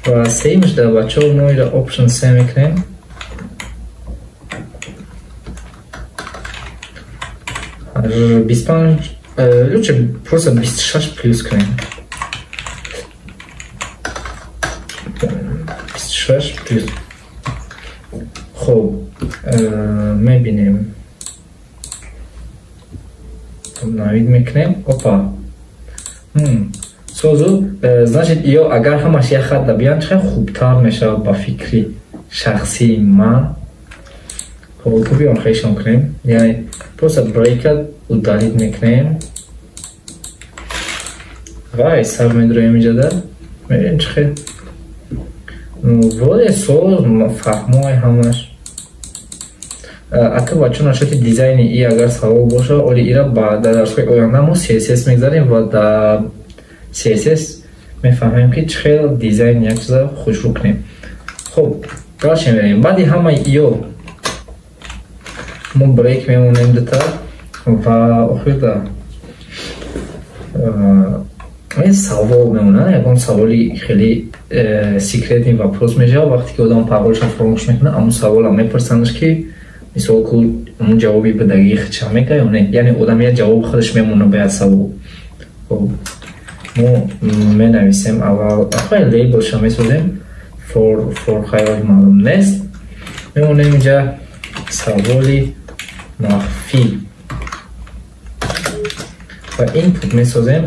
و سیمش در بچه ها ما را اپشن 3 میکنیم هر 25 لوچه پروسه 26 پلیوز کنیم 26 پلیوز خب میبینیم نوید میکنیم опа созу значит ё агар ҳамаш як хат биён чӣ хубтар мешавад ба фикри шахсии ман хоб биён хешон кунем яъне просто брейкад удалид мекунем вай сар медроем иҷода мебинем чӣ воде соз фаҳмои ҳамаш ака бачо нашоти дизайни и агар савол боша оли ира ба дарсҳои оянда мо css мегзарем ва дар css мефаҳмем ки чӣ хел дизайн як чиза хушрӯ кунем хуб дашем берем баъди ҳамаи ё мо брейк мемонем дута ва охирда савол мемонад ягон саволи хеле секретни вопрос мешавад вақте ки одам паролша фаромӯш мекунад амн савола мепурсандаш ки мисол ку он ҷавоби бидагии худша мека ё не яъне одам як ҷавоби худаш мемона ба як савол мо менависем аввал ахои лейблша месозем for хайвони маълум нест мемонем инҷа саволи махфӣ ва input месозем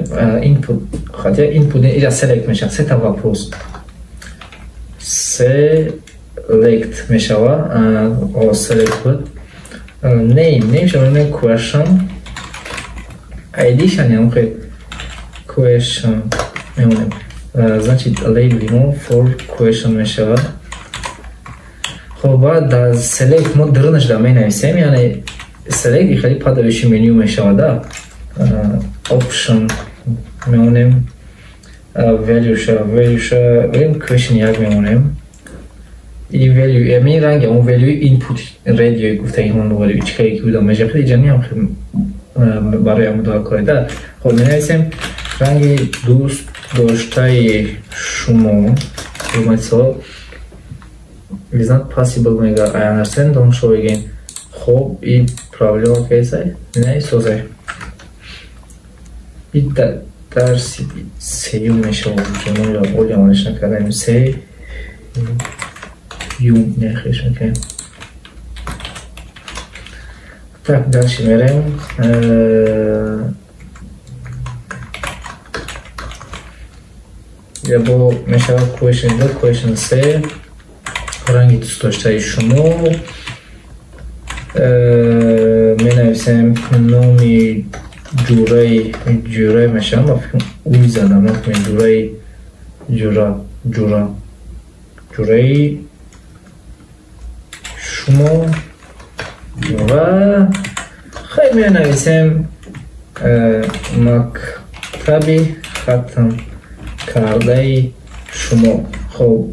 input хотя input иҷа select мешавад сета вопрос select мешавад select буд name шавад question id шан ям question мемонем значит label for question мешавад хоб баъд дар select мо дурнаш да менависем яъне select хеле падавиши меню мешавада option мемонем valueша верем question як мемонем и value яъне ранги он value input radio гуфтаги он value чиқаи ки буда мешавад иҷани ам барои амудова корода хоб менависем ранги дӯст доштаи шумо мисол is not possible mega I understand don't show again хоб и проблема кайсай не созай и дарси сеюм мешавад ҷамои оли амалиш накардем се юм нехеш мекунем Так, дальше мерем. Ябо мешавад question 2, question 3. ранги دوست داشته شما. менависем номи ҷураи мешавам ва уй задам ҷураи шумо ва хай менависем мактаби хатм кардаи шумо. хоб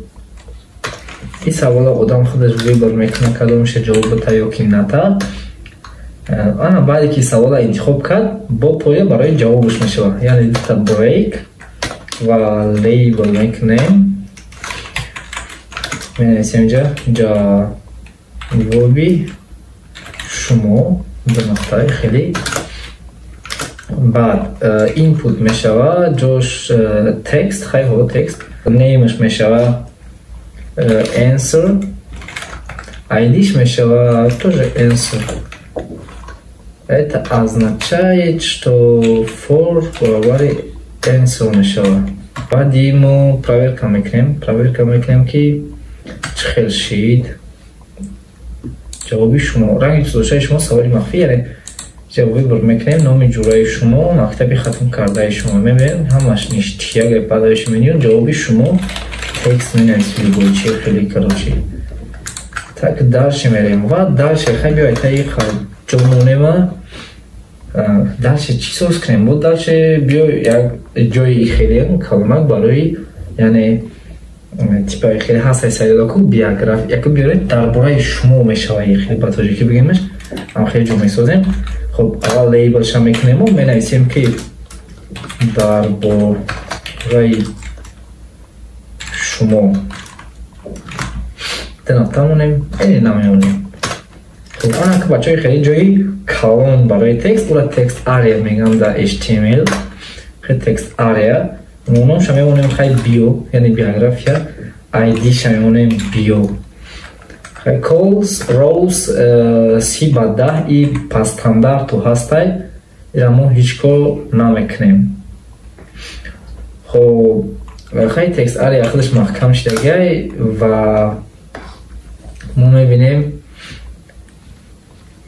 این سوال آدم خودش ویبر میکنه کدومش جواب بده یا کی نده. انا بعدی که سوال انتخاب کرد با پایه برای جوابش میشه. یعنی تا بریک و لیبل میکنیم. می‌نویسیم جوابی شما به نقطه خیلی. بعد اینپوت میشه جاش تکست خیلی ها تکست. نیمش میشه answer, ID смешала тоже answer. Это означает, что for говорит answer смешала. Падимо проверка мекнем ки чхел шид. ҷавоби шумо ранги тузошаи шумо саволи махфӣ яъне ҷавоб вибр мекунем номи ҷураи шумо мактаби хатм кардаи шумо мебинем ҳамаш ништияга падавиш мениён ҷавоби шумо текст менависем любой чиз хеле короче. Так дальше мерем ва дальше хай биёед таи ҷомонема дальше чӣ соз кунем бо дальше биё як ҷои хеле калмак барои яъне типаи хеле ҳастаи сайёдаку биография яку биёред дар бораи шумо мешава хеле ба тоҷикӣ бигемаш ам хеле ҷо месозем. хоб аввал лейблша мекунему менависем ки дар бораи шумо танатамонем эне намеонем. хоб ана ки бачаҳои хеле ҷои калон барои текст ура текст ария мегӯям дар html хеле текст ария номша мемонем хай био яъне биография id-ша мемонем био хай calls rows 3/10 и по стандарту ҳастай ира мо ҳеҷ кор намекунем. хоб хай текст ария худаш маҳкам шудагай ва мо мебинем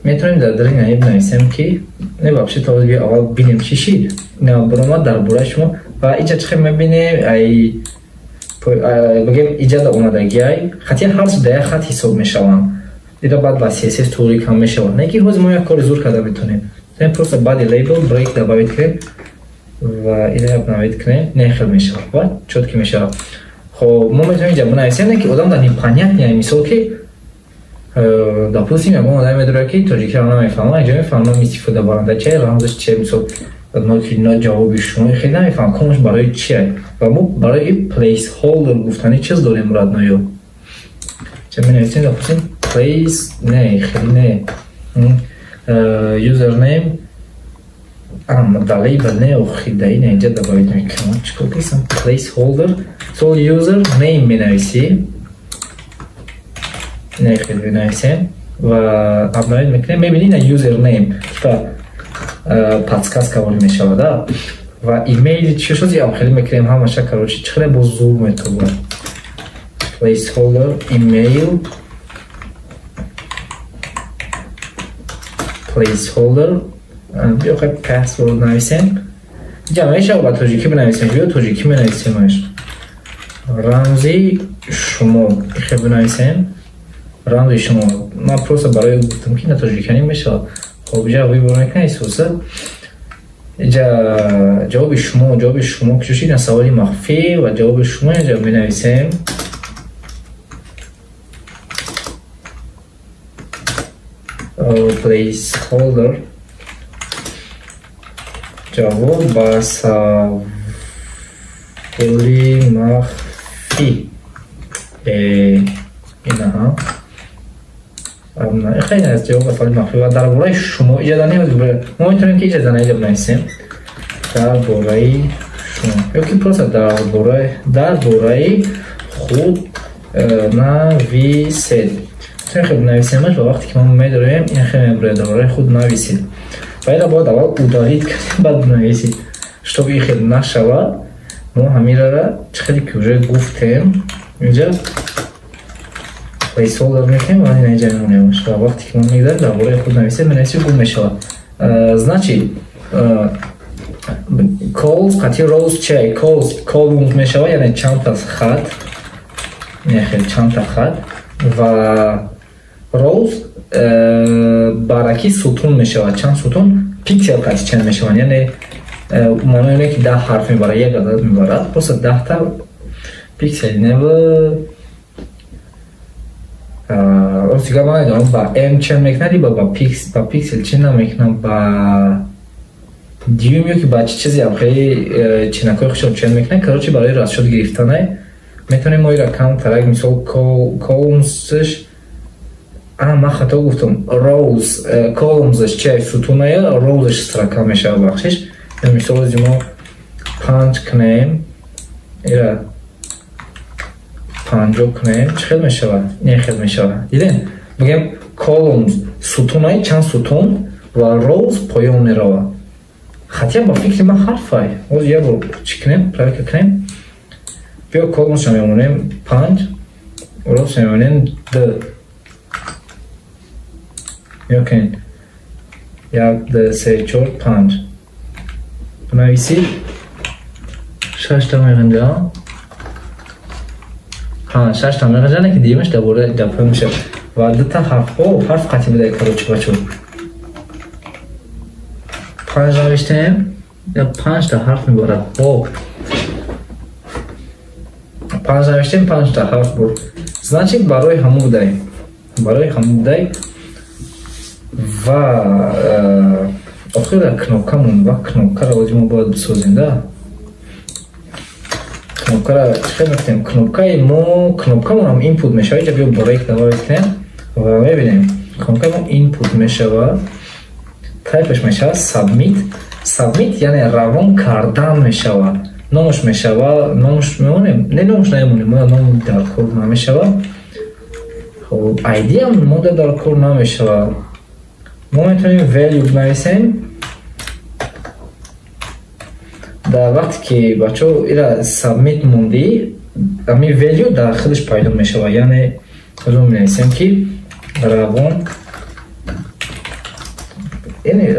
метавонем дар дари наиб нависем ки не вообще тавоз биё аввал бинем чӣ шид наобаромад дар бораи шумо ва иҷа чихе мебинем ай бигем иҷада омадагиай хати ҳар чиз дар як хат ҳисоб мешаванд ира баъд ба css турикам мешавад не ки ҳозир мо як кори зур карда метавонем просто баъди лейбл брейк добавит кунем ва ина обновит кунем не хел мешавад ва чётки мешавад. хоб мо метавонем иҷа бинависем не ки одам дар непонятния мисол ки допустим ягон одаме медорад ки тоҷикиро намефаҳмад инҷа мефаҳмам истифода баранда чия рамзаш чия мисол ноки на ҷавоби шумо хеле намефаҳмам комаш барои чия ва мо барои place holder гуфтани чиз дорем мурад ноё ча менависем допустим place не хеле не username далей ба не охида ина инҷа добавид мекунам чикор кисам place holder so user name менависӣ не хел бинависем ва обновид мекунем мебинӣ на user name типа подсказка вори мешавада ва имейли чӣ шуд ям хеле мекунем ҳамаша короче чӣ хеле боз зур метавонад place holder email place holder биё хай password нависем ҷа мешава ба тоҷикӣ бинависем биё тоҷикӣ менависемаш рамзи шумо хел бинависем рамзи шумо ман просто барои гуфтам ки на тоҷикӣ мешавад. хоб ҷа вибор мекунем исоса ҷа ҷавоби шумо ки шуд ина саволи махфӣ ва ҷавоби шумо ҷа менависем place holder ҷавоб ба саволи махфӣ инаҳа خیلی از جواب سوال مخفی و درباره شما اجازه نمیدید ما میتونیم که اجازه نمیدید بنویسیم درباره شما یا که پروسه درباره خود نویسید این خیلی نویسیمش و وقتی که ما میداریم این خیلی برای خود نویسید و این را باید اول ادارید کنید بعد نویسید شتاب این خیلی نشود ما همین را خیلی که уже گفتیم اینجا ایسال دار میکنیم و این اینجا میمونیمش و وقتی که ما میداریم در برای خود نویسید منویسید گم میشود значит calls قطعی روز چه calls میشود یعنی چند تا خط خیلی چند تا خط و روز برکی ستون میشود چند ستون پیکسل قطعی چند میشود یعنی معنی اینه که 10 حرف میبره یک عدد میبره پس 10 تا پیکسل نه و دیگه ما ندارم با ام چند میکنه با پیکسل چند نمیکنم با دیوم یا که با چیزی هم خیلی چنکای خوشم چند میکنه کارچی برای راست شد گرفتنه میتونیم ما را کام ترک مثال کولمزش من خطا گفتم روز کولمزش چه ستونه روزش استرکا میشه بخشش مثال از ما پنج کنیم ایره پنجو کنیم چه خیلی میشه نه خیلی میشه دیدین بگیم کولمز ستونه چند ستون و روز پایان میروه خطی با فکر ما حرفای از یه رو چی کنیم پرک کنیم بیا کولمز شما میمونیم 5 روز شما میمونیم 2 یا کنید 1 2 3 4 5 بنویسید 6 تا میگنجا 6 تا میگنجا نه که دیمش دوباره دپه میشه و 2 تا حرف قطعی بده کاروچی بچو 5 نوشتیم یا 5 تا حرف میباره با 5 نوشتیم 5 تا حرف برد значит برای همون بوده و آخر کنوکمون و کنوکه را وجه ما باید بسازیم ده کنوکه را چه میکنیم کنوکمون هم اینپوت میشه اینجا بیا بریک دوارید کنیم و میبینیم کنوکمون اینپوت میشه و تایپش میشه سابمیت یعنی روان کردن میشه نامش میشه نامش میمونیم نه نامش نمیمونیم ما نام در کور نمیشه خب ایدی هم ما در کور نمیشه ما میتونیم value بنویسیم در وقتی که بچه ایره سابمیت موندی امی value در خودش پیدا میشه یعنی خودمون بنویسیم که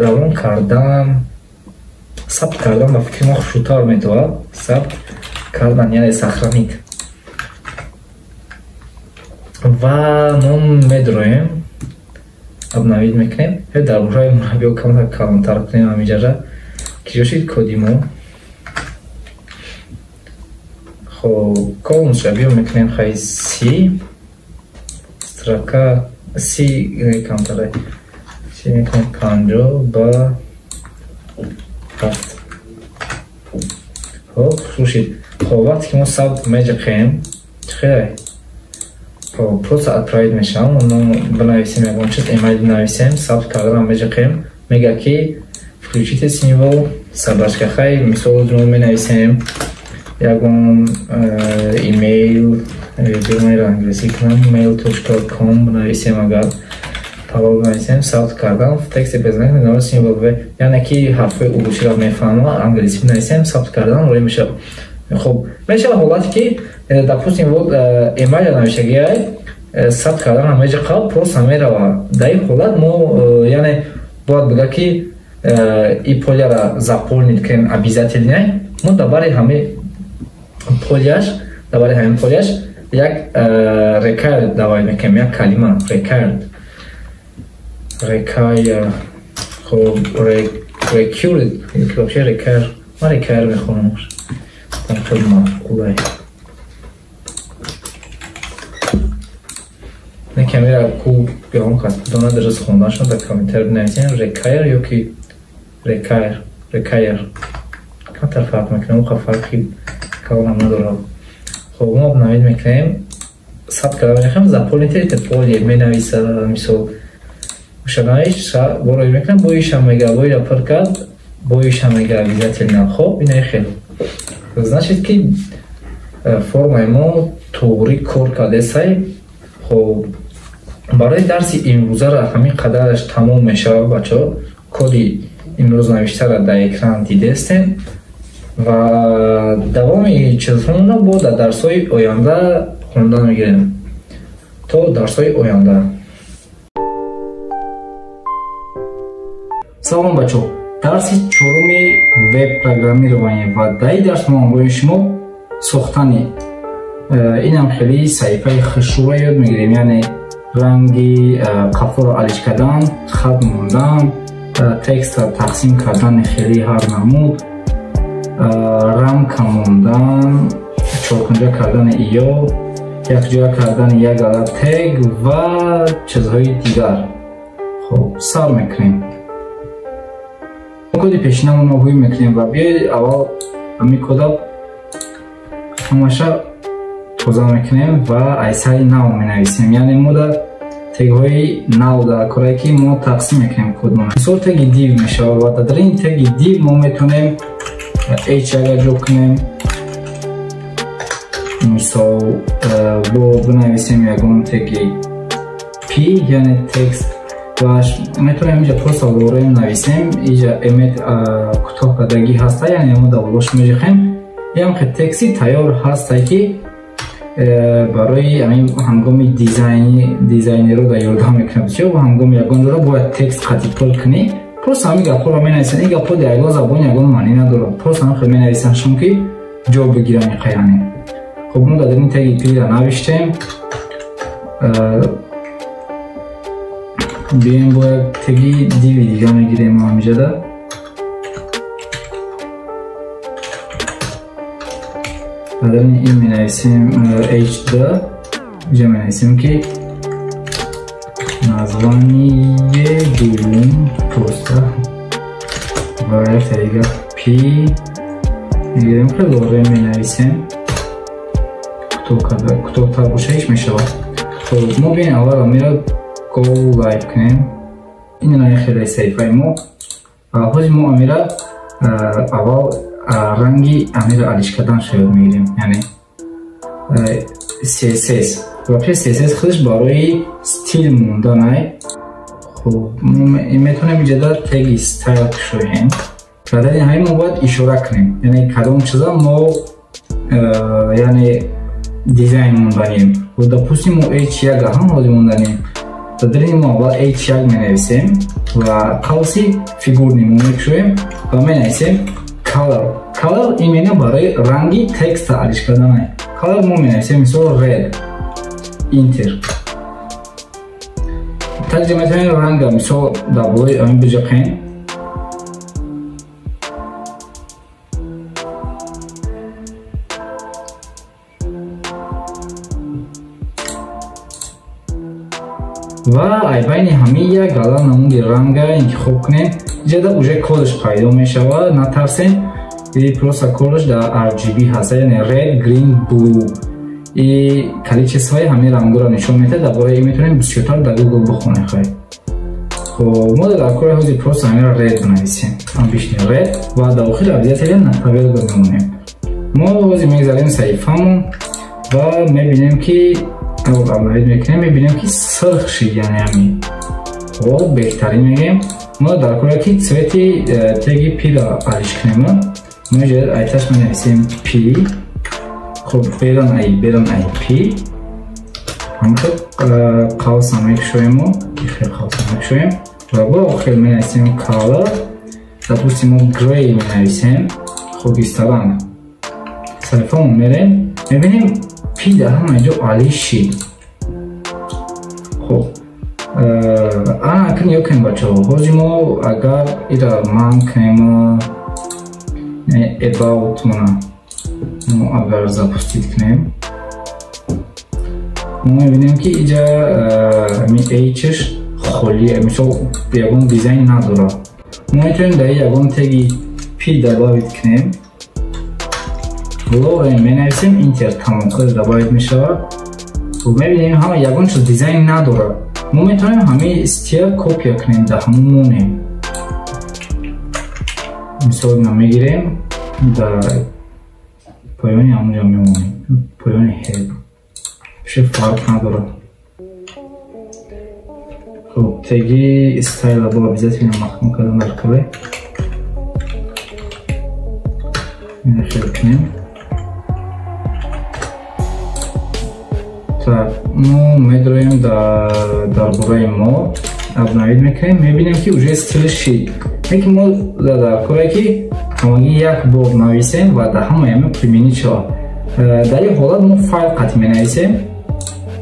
روان کردن ثبت کردن با فکر ما خوشتر میتونه ثبت کردن یعنی سخرانید و ما میدرویم اب نوید میکنیم در برای مربی کلانتر کنیم همیجا را که جاشید کدیمو خب کلونس شبیه میکنیم خیلی سی استرکا سی کلانتره سی میکنیم 50 با 7 خب روشید خب وقتی که ما ثبت میجا خیلی خیلی پروسه اپراید میشم اونو بنویسیم یکون چیز ایمیل بنویسیم ثبت کردن هم میجا خیلی میگه که включите символ собачка хай مثال رو بنویسیم یکون ایمیل بیرون را انگلیسی کنم mail.com بنویسیم اگر طلب بنویسیم ثبت کردن تکست بزنیم نام سیمبل و یعنی که حرف اروشی را میفهمم انگلیسی بنویسیم ثبت کردن روی میشه خب میشه حالتی که допустим вот ایمیل نوشتگی ثبت کردن همه جا قبل پروس همه رو در این حالت ما یعنی باید بگه که این پولیه را заполнить کنیم обязательно ما درباره همه پولیش یک required давай میکنیم یک کلمه require خب required که باشه require ما require میخونم کنترل مفعوله نه کمیره کو بیام خواست دونه درست خوندن شد در کامنتر بنویسیم require یا که require که طرف فرق میکنم اون فرقی کلام هم نداره خب ما بنوید میکنیم ثبت کرده میخوام заполните поле менависа مثال شنایش برای میکنم بویش هم میگه بوی را پر کرد بویش هم میگه обязательно خب اینه خیلی значит که فرمای ما طوری کار کرده سای خب барои дарси имрӯзара ҳамин қадараш тамом мешавад бачаҳо. коди имрӯз навиштара дар экран дидестем ва давоми чизҳоро бо дар дарсҳои оянда хонда мегирем то дарсҳои оянда. салом бачаҳо, дарси чоруми веб программирование ва дар ин дарс мо ҳамроҳи шумо сохтани инам хеле саҳифаи хушрӯва ёд мегирем, яъне ранги қафоро алиш кардан, хат мондан, текстро тақсим кардани хеле ҳар намуд, рамка мондан, чоркунҷа кардани иё, якҷоя кардани як адад тег ва чизҳои дигар. хуб, сар мекунем. коди пешинамон ҳуй мекунем ва биёед аввал ҳамин кода ҳамаша тоза мекунем ва айсаи нав менависем, яъне мо дар тегҳои нав дар корае ки мо тақсим мекунем кодмон. мисол теги div мешавад ва дар ин теги div мо метавонем h агар ҷо кунем, мисол бо бинависем ягон теги p яъне текст ва метавонем инҷа просто лорем нависем, инҷа эмет кӯтоҳ кардагӣ ҳаста, яъне мо даволош межихем. ям тексти тайёр ҳаста ки барои ҳангоми дизайнеро дар ёрдам мекунад. чӣ ҳангоми ягон ҷоро бояд текст қатипол кунӣ, просто ҳамин гапҳоро менависанд. ин гапҳо дар ягон забон ягон маънӣ надорад, просто ҳамин менависанд шон ки ҷо бигирам иқаяне. хуб, мо дар ин теги пира навиштем. бием бо як теги диви дига мегирем ҳаминҷода. дар ин менависем hd, инҷа менависем ки название дуввум просто ва як тега p мегирем ки лорем менависем. кӯтоҳтар боша ҳич мешавад. мо бием аввал амира go live кунем. ин хеле саҳифаи мо. ҳозир мо амира аввал ранги амира алиш кардан шояд мегирем, яъне css. вообще css худаш барои стил монданай. хуб, метавонем инҷода теги style кушоем. дар ҳамин мо бояд ишора кунем, яъне кадом чиза мо яъне дизайн монданем. допустим мо h1 ҳам ҳозир монданем. дар ин мо аввал h1 менависем ва қавси фигурни мо мекушоем ва менависем color. color ин меъна барои ранги текста алиш карданай. color мо менависем мисол red, enter. такҷа метавонем ранга мисол дар болои амин биҷақем. ва айбайни ҳамин як гала намуди ранга интихоб кунем. инҷода уже кодаш пайдо мешавад, натарсем. просто кодаш дар RGB ҳаст, яъне red, green, blue. и количествои ҳамин рангҳоро нишон медиҳад. дар бораи ин метавонем бисёртар дар Google бихонем. хуб, мо дар кори ҳозир просто ҳаминро red бинависем. бишни red ва дар охир обязательно на пробел бимонем. мо ҳозир мегзарем саҳифамон ва мебинем ки аввалид мекунем, мебинем ки сирх шид, яъне ҳамин. хуб, беҳтарин мегӯем. мо дар кори ки цвети теги пира алиш кунем. мо инҷода айташ менависем p. хуб, беран ай p. ҳамто қавса мекушоем, мо ихир қавса мекушоем ва бо охир менависем color. допустим мо grey менависем. хуб, исторанг саҳифамо мерем, мебинем p дар ҳама ҷо алиш шид. хуб, акн ё кунем бачаҳо. ҳозир мо агар ира ман кунем about мона мо агар запустид кунем, мо мебинем ки инҷа hш холӣ, мисол ягон дизайн надорад. мо метавонем дар ягон теги p добавид кунем. лорем менависем, интер, тамом шуд, добавид мешавад. мебинем ҳама ягон чиз дизайн надорад. мо метавонем ҳамин стил копия кунем дар ҳамон монем. мисол мегирем дар поёни ҳамонҷо мемонем, поёни head. ше фарқ надорад. خب теги стайла бо обязательно махмум кардан дар кале инахел кунем. Так, ну медроем дар бораи мо обновид мекунем, мебинем ки уже стилиши яки мо дар кore ки ҳамагӣ як бор нависем ва дар ҳамаяме применӣ шавад. дар ин ҳолат мо файл қатъ менависем.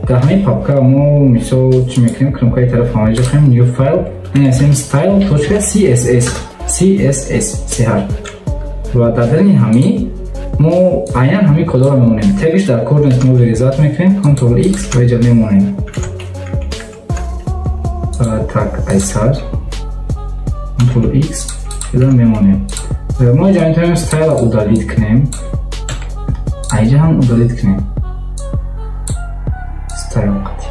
дар ҳамаи папка мо мисол чӣ мекунем, кнопкаи тараф ҳамаҷо хоҳем new file менависем style.css се ҳарф ва дар дарни ҳамӣ мо айнан ҳамаи кодро мемонем. тегиш дар coordinate мо виризат мекунем, Ctrl X ва иҷа мемонем. так айсар Ctrl X иҷа мемонем. мо иҷа метавонем стайла удалит кунем, айҷа ҳам удалит кунем стайл қатъ.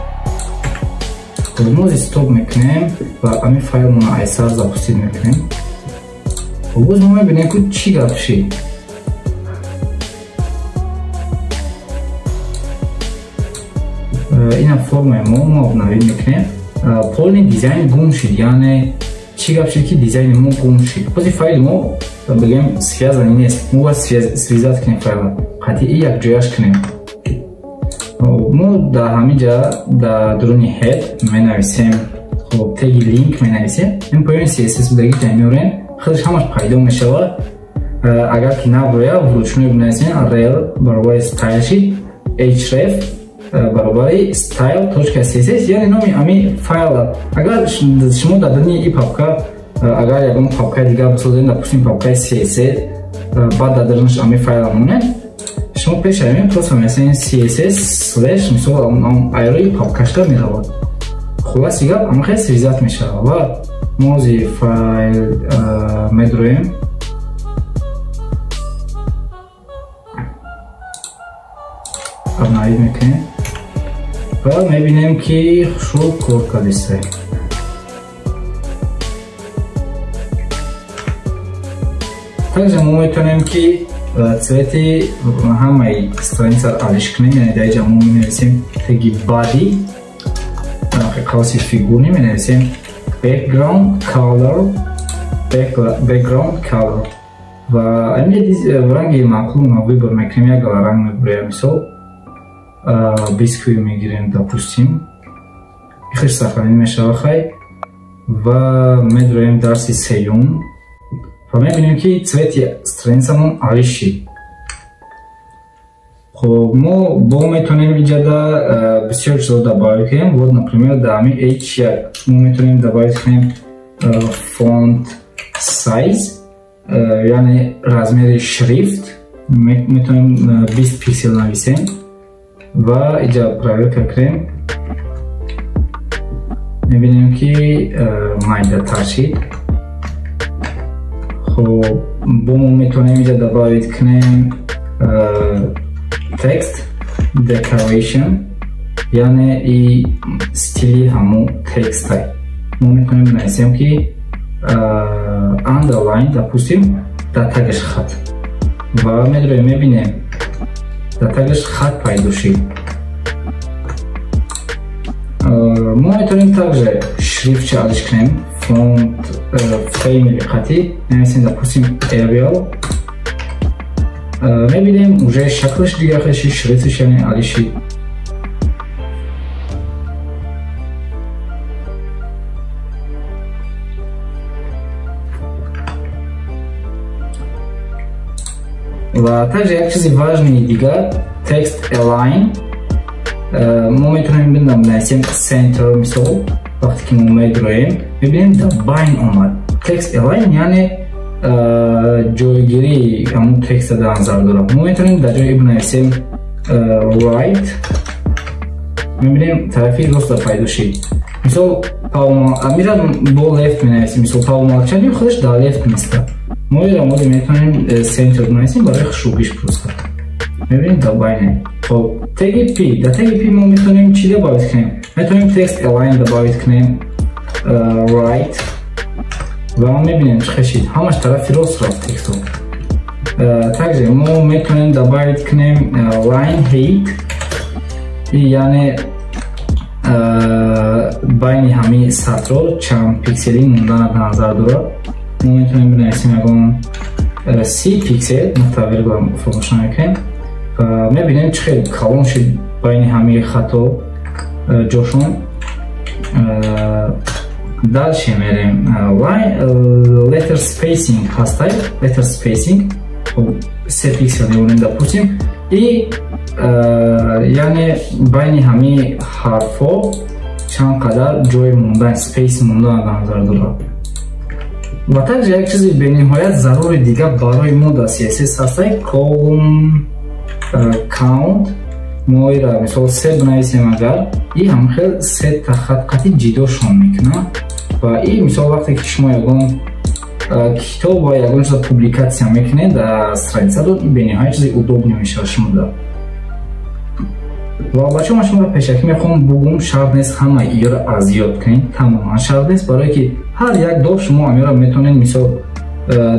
мо стоп мекунем ва ами файлмона айсар запустид мекунем. боз мо мебинем ки чӣ гап шид. ина формаи мо обновид мекунем. полни дизайн гум шид, яъне чӣ гап шид ки дизайни мо гум шид. бози файли мо бигем связани нест, мо бояд связат кунем файла қатъи якҷояш кунем. мо дар ҳамиҷа дар дуруни head менависем, хоб теги link менависем, ин поёни css будагӣ ҷа меорем, худаш ҳамаш пайдо мешавад. агар ки набояд вручную бинависем rel баробари style шид, href баробари style.css яъне номи ами файла. агар шумо дар дуруни и папка агар ягон папкаи дигар бисозем, допустим папкаи css, баъд дар дурунаш ами файла монем, шумо пешавем просто месен css slash мисол айрои папкашда меравад. хулоси гап ама хеле связат мешавад ва мози файл медроем. обновид мекунем ва мебинем ки хушрӯб кор кардистае. также мо метавонем ки цвети ҳамаи страницаро алиш кунем, яъне дар инҷа мо менависем теги body, қавси фигурӣ менависем background color ва ранги маъқулро выбор мекунем. як гала ранг мебурем, мисол бискви мегирем, допустим ихиш сахранӣ мешавад хай ва медроем дарси сеюм ва мебинем ки цвети страницамон алиш шид. хоб мо метавонем иҷада бисёр чизо добавид кунем. вот например дар ҳамин h1 мо метавонем добавид кунем font size, яъне размери шрифт метавонем 20 пиксел нависем ва иҷа проверка кунем, мебинем ки майдатар шид. хоб бо мо метавонем иҷа добавид кунем text decoration, яъне и стили ҳамон текстай. мо метавонем бинависем ки underline, допустим дар тагаш хат ва медроем мебинем дар тагаш хат пайдо шид. мо метавонем также шрифтча алиш кунем, font family қатъи менависем, допустим Arial. мебинем уже шаклаш дигар шид, шрифташ яъне алиш шид. ва также як чизи важни дигар, text align. мо метавонем бинависем center, мисол вақте ки мо медроем мебинем дар байн омад. text align яъне ҷойгирии ҳамон текста дар назар дорад. мо метавонем дар ҷои бинависем right, мебинем тарафи роста пайдо шид. мисол амира бо left менависем, мисол павломалчани худаш дар left неста. мо ира моди метавонем center бинависем барои хушрӯбиш просто. мебинем дар байне. хоб теги p, дар теги p мо метавонем чӣ добавид кунем? метавонем text align добавид кунем right ва мебинем чӣ хешид, ҳамаш тарафи рост рафт текстҳо. также мо метавонем добавид кунем line height, яъне байни ҳамаи сатро чанд пиксели мондана ба назар дорад. мо метавонем бинависем ягон 30 пиксел нуқта виргула фурмӯш намекунем ва мебинем чӣ хеле калон шуд байни ҳамаи хато ҷошон. дальше мерем letter spacing ҳастай. letter spacing 3 пиксел мевонем допустим и яъне байни ҳамаи ҳарфҳо чанд қадар ҷои мондан спейс мондан ба назар дорад. ва также як чизи бениҳоят зарури дига барои мо дар css ҳастай column count. мо ира мисол 3 бинависем агар и ҳамхел 3 та хат-хати ҷидошон мекунад ва и мисол вақте ки шумо ягон китоб ва ягон чиза публикатсия мекунед дар страницаро бениҳоят чизи удобне мешавад шумода. ва бачаҳо ман шуморо пешакӣ мехоҳам бугум шарт нест ҳамаи иёро аз ёд кунед, тамоман шарт нест, барое ки ҳар як дор шумо амиёро метавонед мисол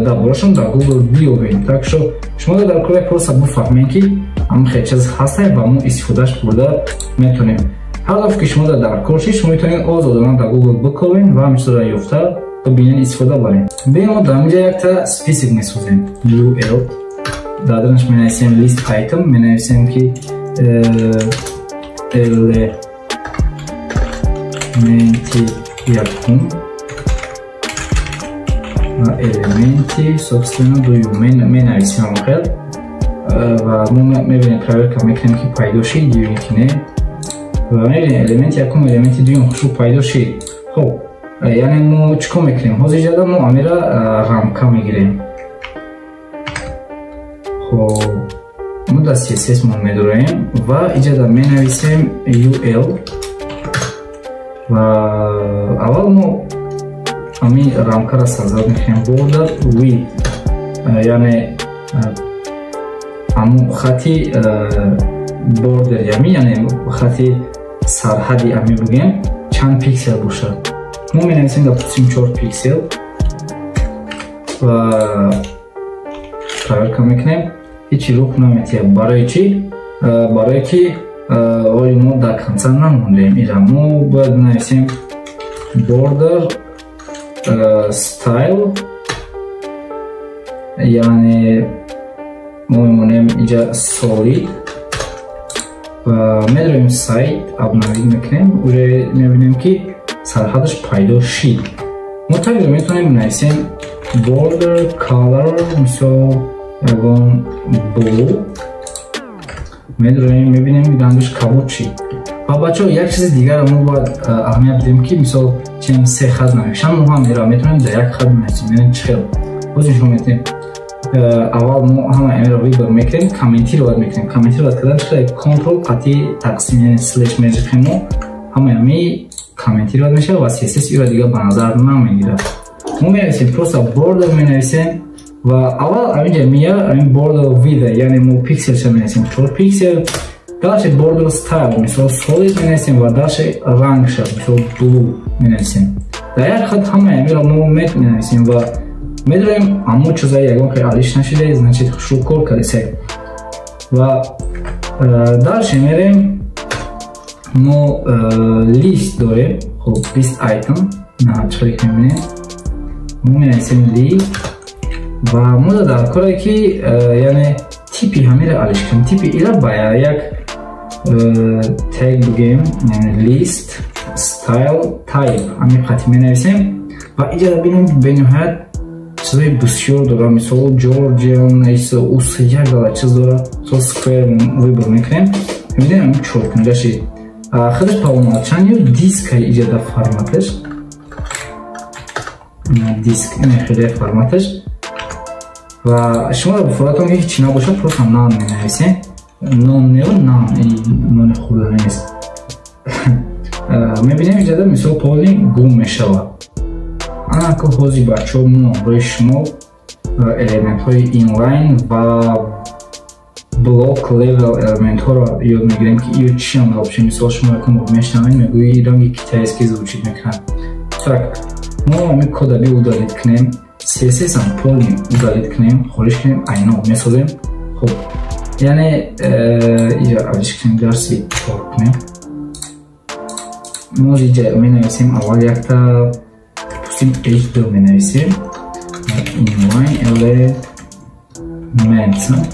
дар борашон дар Google биёбед. так шо шумо дар кӯраи просто буфаҳмед ки ҳама хеле чиз ҳастай ва мо истифодаш бурда метавонем. ҳар дафъа ки шумо дар кор шид шумо метавонед озодона дар Google биковед ва ҳамчизро ёфта бинен истифода барем. бе мо дар инҷа якта список месозем. UL дар дараш менависем list item, менависем ки элементи якум ва элементи собственно дуюм менависем охир ва мо мебинем проверка мекунем ки пайдо шид ё ки не. ва мебинем элементи якум элементи дуюм хушу пайдо шид. хоб яъне мо чӣ кор мекунем? ҳозир ҷада мо амира рамка мегирем. хоб мо дар css мо медораем ва иҷада менависем ul ва аввал мо ҳамин рамкара сазад мекунем border width, яъне ҳамун хати border яъне хати сарҳади ами бугем чанд пиксел бошад. мо менависем допустим 4 пиксел ва проверка мекунем. ҳеҷ рух наметиҳад. барои чӣ? барое ки ои мо дар конца намондем. ира мо бояд бинависем border style, яъне мо мемонем иҷа solid ва медроем сайт обновид мекунем. уже мебинем ки сарҳадаш пайдо шид. мо также метавонем бинависем border color, мисол ягон blue медроем, мебинем рангаш кабуд шид. ва бачаҳо як чизи дигарро мо бояд аҳамият бидем ки мисол чен 3 хат намекушам, мо ҳам эро метавонем дар як хат бинависем. яъне чӣ хел ҳозир шумо метавонем аввал мо ҳама амиро вибр мекунем, комментиро бояд мекунем. комментиро бояд кардан чӣ хел контрол қатъи тақсим яъне слеш мезиқем мо ҳамаи ами комментиро бояд мешавад ва css иро дигар ба назар намегирад. мо менависем просто border менависем ва аввал аминҷа мия амин border width, яъне мо пикселша менависем 4 пиксел. дальше border style, мисол solid менависем ва дальше рангша, мисол blue менависем. дар як хат ҳамаи амиро мо менависем ва медроем аммо чиза ягон ки алиш нашиде, значит шур кор кардесай. ва дальше мерем мо list дорем. хоб list item на чихелик мебинем. мо менависем list ва мо дар коре ки яъне типи ҳамира алиш кунем. типи ира ба як тег бугем, яъне list style type ами қати менависем ва иҷа бинем бениҳоят чизои бисёр дора. мисол georgian ус як дала чиз дора. мисол square вибр мекунем. мебинем ами 4 шид. худаш по умолчанию диска иҷада форматаш диск хеле форматаш ва шумо бо форматон ки чӣ набошад просто nan менависем. non не nan non хурда нест. мебинем иҷада мисол полни гум мешавад. анако ҳозир бачаҳо мо амрои шумо элементҳои inline ва block level элементҳоро ёд мегирем ки ё чиам вообще. мисол шумо якум мешнавед мегӯи ранги китайский звучит мекунад. так мо ами кодаби удалит кунем, css ам полни удалит кунем, холиш кунем, айно месозем. хоб яъне иҷа авиш кунем дарси кор кунем. ما اینجا می نویسیم اول یک تا پوسیم H2 می نویسیم inline elements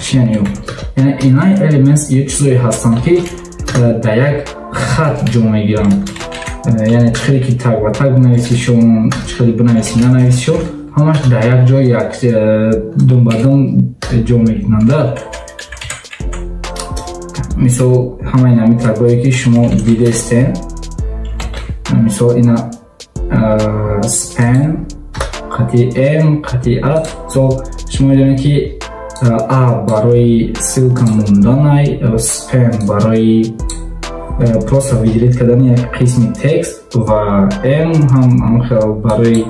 چی یعنی یعنی inline elements یک چیزایی هستند که در یک خط جا می گیرن یعنی چخیلی که تگ و تگ بنویسیشون چخیلی بنویسی ننویسیشون همش در یک جای یک دون بدون جا می گیرنده مثل همه این همی تگایی که شما دیده استین مثل اینا span خطی M خطی A شما میدونید که A برای سیلکا موندن span برای پروسا ویدیلیت کردن یک قسم تکست و M هم خیلی برای یک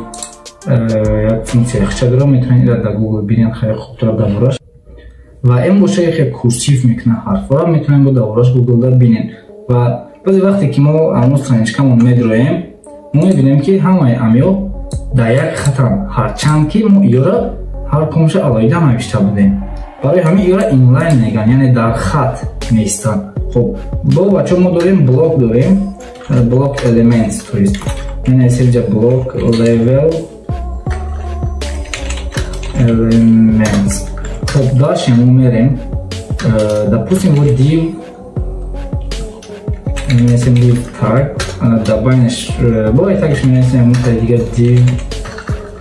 فونکسیون خیلی داره میتونید در گوگل بینید خیلی خوبتر دارش و این باشه خیلی کورسیف میکنه حرفا میتونیم با دورش گوگل در بینیم و بعضی وقتی که ما امروز ترنچکمون میدرویم ما میبینیم که همه امیو در یک خطم هرچند که ما ایورا هر کمش علایده نوشته بودیم برای همین ایورا اینلاین میگن یعنی در خط میستن خب با بچه ما داریم بلاک elements تویست یعنی از اینجا بلاک level elements خب داشتیم ما میریم допустим вот div می‌نویسیم div tag در بینش بالای تگش می‌نویسیم اون دیگه div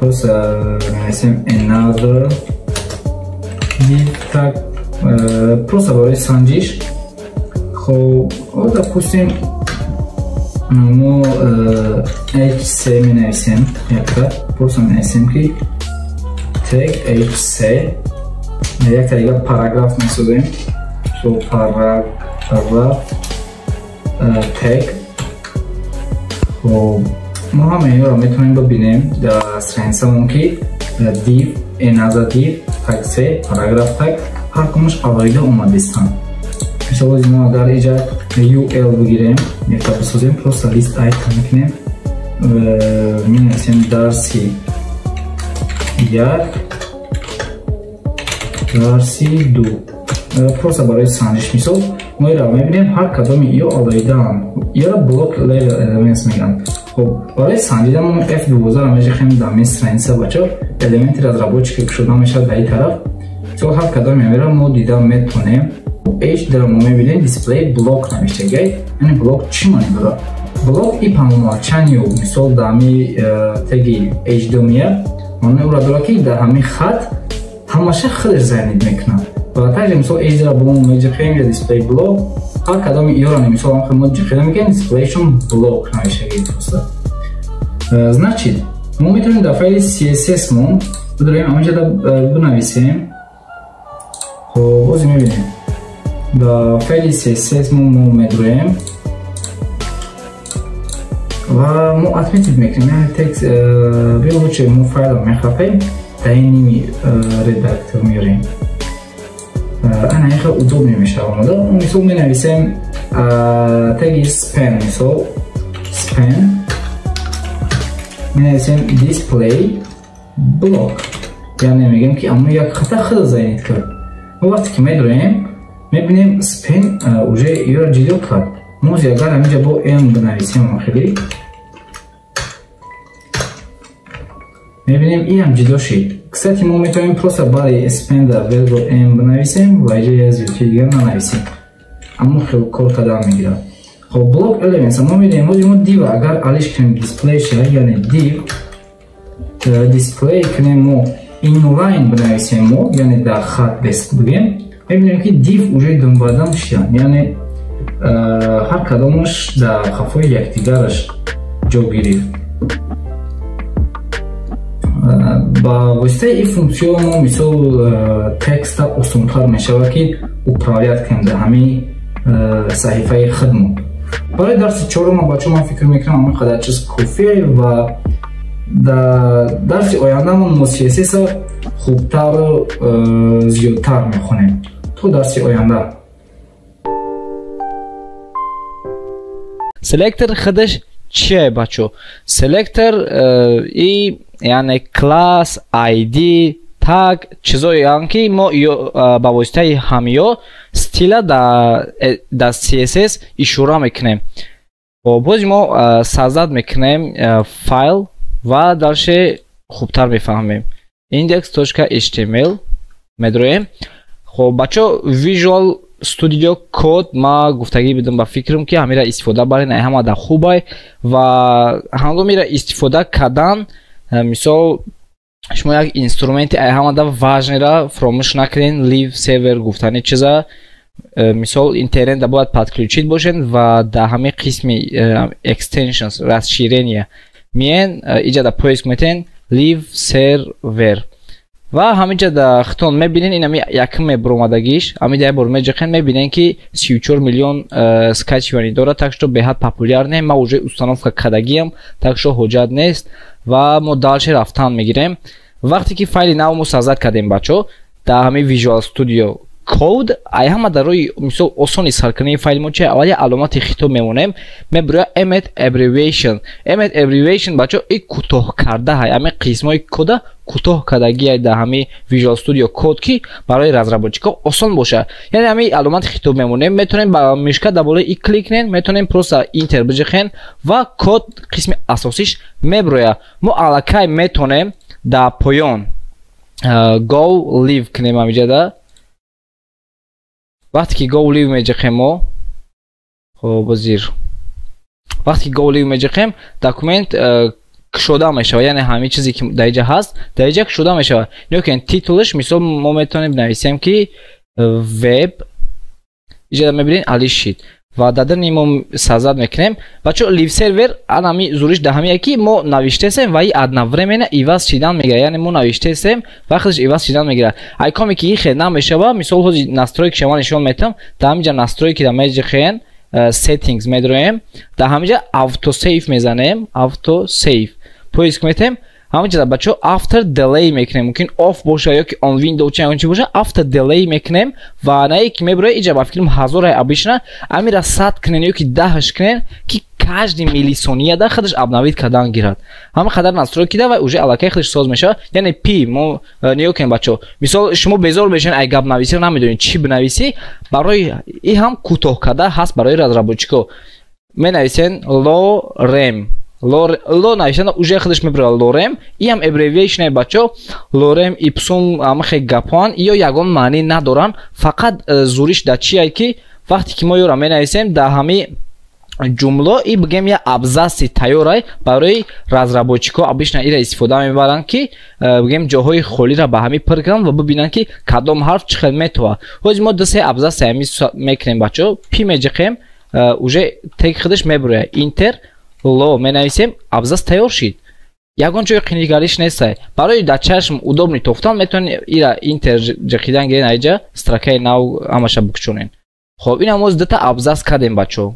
پس می‌نویسیم another div tag پس برای سنجش خب допустим ما h3 می‌نویسیم پس می‌نویسیم که tag h3 یک طریقه پاراگراف می‌سازیم so پاراگراف tag خب ما همین رو میتونیم ببینیم در سرنسمون که div another div tag 3 پاراگراف tag هر کمش علایده اومدستن مثلا ما اگر اینجا ul بگیریم یک تا بسازیم پروسا لیست آیتم میکنیم می‌نویسیم درسی یک درسی دو پروسا برای سنجش مثال ما را میبینیم هر کدام ایو علایده هم یا را بلاک لیول elements میگن خب برای سنجیدن ما F12 را میخوایم در میسترینسه بچه elementi разработчики که شده میشه در این طرف تو هر کدام میره ما دیدن میتونیم H در ما میبینیم دیسپلی بلاک نمیشه گید یعنی بلاک چی مانی داره بلاک ای پنگوما چنیو مثال در همی تگی H2 میه من او را داره که در همی خط همشه خیلی زنید میکنم و تاجی مثال ایج را بلون میجخیم یا دیسپلی بلاک هر کدام ایرانی مثال هم خیلی مجخیده میگن دیسپلیشون بلاک نمیشه گید فرسته значит ما میتونیم در فایل CSS مون بداریم همینجا بنویسیم خب بازی میبینیم در فایل CSS مون میداریم و ما اتمیتید میکنیم یعنی تکس بیلو چه مو فایل رو میخواهیم تاینی редактор میاریم انا خیلی удобно میشه اومده مثال می نویسیم تگی span مثال span می نویسیم display block یعنی میگیم که اما یک خطا خیلی زنید کرد و وقتی که میداریم میبینیم span уже یه را جدا کرد موزی اگر همینجا با m بنویسیم خیلی میبینیم این هم جدا شد کساتی ما میتونیم پروسا برای اسپن در ویلگو ام بنویسیم و اینجا از یوتی دیگر ننویسیم اما خیلی کار قدم میگیره خب بلاک elements ما میدونیم ما دیو اگر علیش کنیم دیسپلی شه یعنی دیو دیسپلی کنیم ما اینلاین بنویسیم ما یعنی در خط بست بگیم میبینیم که دیو اوجه دنبادم شدن یعنی هر کدامش در خفای یکدیگرش جا گیرید با واسطه این فونکسیون ما مثل تکست آسان‌تر میشه که اپرایت کنیم در همین صحیفه خدمات برای درس چهارم بچه من فکر میکنم همین خدا چیز کافیه و در درس آینده ما CSS خوبتر و زیادتر میخونیم تو درس آینده سلکتر خودش چیه بچه؟ سلکتر ای یعنی کلاس، آیدی، تگ چیزایی هم که ما با واسطه همیا استیل در CSS اشاره میکنیم خب باز ما سازد میکنیم فایل و دالشه خوبتر میفهمیم index.html میدرویم. خب بچه ویژوال استودیو کد ما گفتگی بدم با فکرم که همیشه استفاده برین همه در خوبه و هنگامی را استفاده کردن مثال شما یک اینسترومنت همه در واژن را فراموش نکنین لیو سیور گفتن چیزا مثال اینترنت باید подключить باشین و در همه قسم extensions расширения میان اینجا در پویسک میتین لیو سرور و همینجا در خطون میبینین این همی یکم برامدگیش همی در برمه جخن میبینین که 34 میلیون скачиваний داره так что бехад популяр не, ما уже установка кардагиям так что ҳоҷат нест و ما дальше рафтан мегирем. вақте ки файли нав мо созад кардем бачо дар ҳами Visual Studio Code ай ҳама дар роҳи мисол осони саркардани файли мо чия аввал аломати хитоб мемонем мебуря emet abbreviation бачо ин кӯтоҳ карда ҳай ҳами қисмои кода кӯтоҳ кардагиай дар ҳами Visual Studio Code ки барои разработчикҳо осон боша. яъне ҳами аломати хитоб мемонем метавонем ба мишка дар болои и кликнем метавонем просто интер биҷихен ва код қисми асосиш мебуроя. мо аллакай метавонем дар поён go live кунем ҳамиҷада вақте ки go live меҷихем мо хоб зир вақте ки go live меҷихем документ кушода мешава яъне ҳамин чизе ки дар инҷа ҳаст дар инҷа кушода мешава. нигоҳ титлаш мисол мо метавонем нависем ки web инҷа мебинед алишид ва дар дарни мо созад мекунем бачо live server анами зуриш дар ҳамия ки мо навиштесем ва и одновременно иваз шидан мегирад яъне мо навиштесем ва худаш иваз шидан мегирад. айкоме ки ин хел намешава мисол ҳози настройки шумо нишон метам дар ҳаминҷа настройки дар меҷихен settings медроем дар ҳаминҷа автосейв мезанем автосейв поиск метем ҳаминҷа бачо after delay мекунем мумкин off боша ё ки on window ча он чи боша after delay мекунем ва наи ки мебурояд инҷа ба фикрам 1000 обычно амира 100 кунен ё ки 10 кунен ки каждый миллисонияда худаш обновид кардан гирад ҳама қадар настройки да ва уже аллакай худаш соз мешава. яъне p мо нигоҳ кунем бачо мисол шумо безор мешавед ай гап нависӣ намедонед чӣ бинависӣ барои и ҳам кӯтоҳ карда ҳаст барои разработчикҳо менависен lorem ло навишанда уже худаш мебура lorem и ҳам abbreviation бачо lorem ipsum ҳама хе гапон ё ягон маънӣ надоран фақат зуриш дар чие ки вақте ки мо ёра менависем дар ҳами ҷумло и бигем я абзаси тайёрай барои разработчикҳо обычно ира истифода мебаранд ки бигем ҷоҳои холира ба ҳами пир кунанд ва бибинанд ки кадом ҳарф чӣ хел метова. ҳози мо дусе абзаси ҳами мекунем бачо пи меҷиқем уже теги худаш мебуроя интер ло менависем абзас тайёр шид ягон ҷои қинигариш нестай барои дар чашм удобни тофтан метавонед ира интер ҷиқидан гирен айҷа строкаи нав ҳамаша бикушонен. хоб ин ҳамоз дута абзас кардем бачо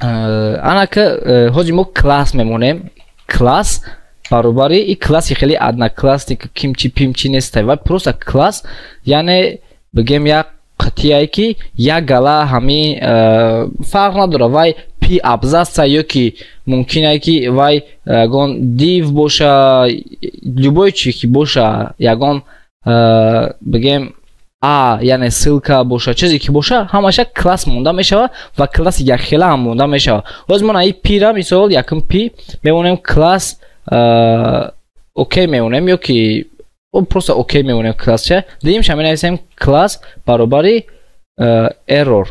анака ҳози мо класс мемонем класс баробари и класси хеле одноклассник кимчи пимчи нестай ва просто класс яъне бигем як қатияе ки як гала ҳами фарқ надора вай пи абзаца ё ки мумкине ки вай ягон div боша любой чи ки боша ягон бигем яъне ссилка боша чизе ки боша ҳамаша класс монда мешава ва класси якхела ҳам монда мешава. ҳоз мо наи пира мисол якм пи мемонем класс окей мемонем ё ки просто окей мемонем класс ча дидимша менависем класс баробари error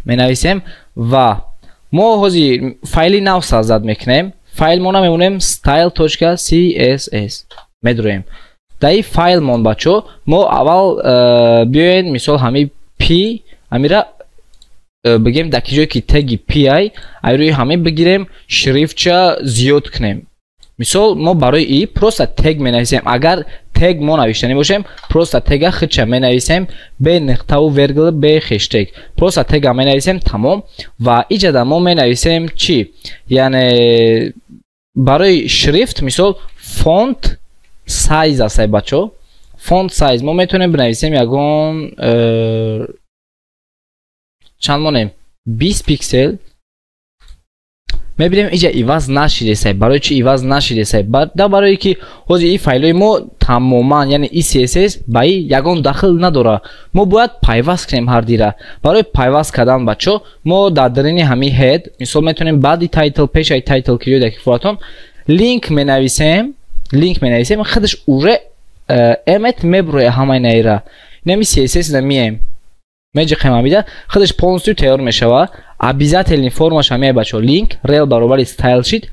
менависем ва мо ҳози файли нав созад мекунем файл мона мемонем style.css медроем дар ин файл мон бачо мо аввал биёед мисол ҳами пи амира бигем дар ки ҷое ки теги пи ай айрӯи ҳами бигирем шрифтча зиёд кунем мисол мо барои и просто тег менависем агар тег мо навиштани бошем просто тега худша менависем бе нуқтаву вергул бе хештег просто тега менависем тамом ва иҷада мо менависем чӣ яъне барои шрифт мисол фонт сайз астай бачо фонт сайз мо метавонем бинависем ягон чанд монем 20 пиксел мебинем иҷа иваз нашидесай. Барои чӣ иваз нашидесай? Барои ки ҳозир ин файлои мо тамоман, яъне ин CSS ба ин ягон дахл надора. Мо бояд пайваст кунем ҳардира. Барои пайваст кардан бачо мо дар дарини ҳамин head мисол метавонем баъди title пешаи title ки ёдаки фуратон линк менависем худаш уже эмет меброя ҳамаи наира. Нами CSS намием меҷиқем ҳамида худаш полностью тайёр мешава. Обязательный формаш ҳамея бачо линк rel баробари style sheet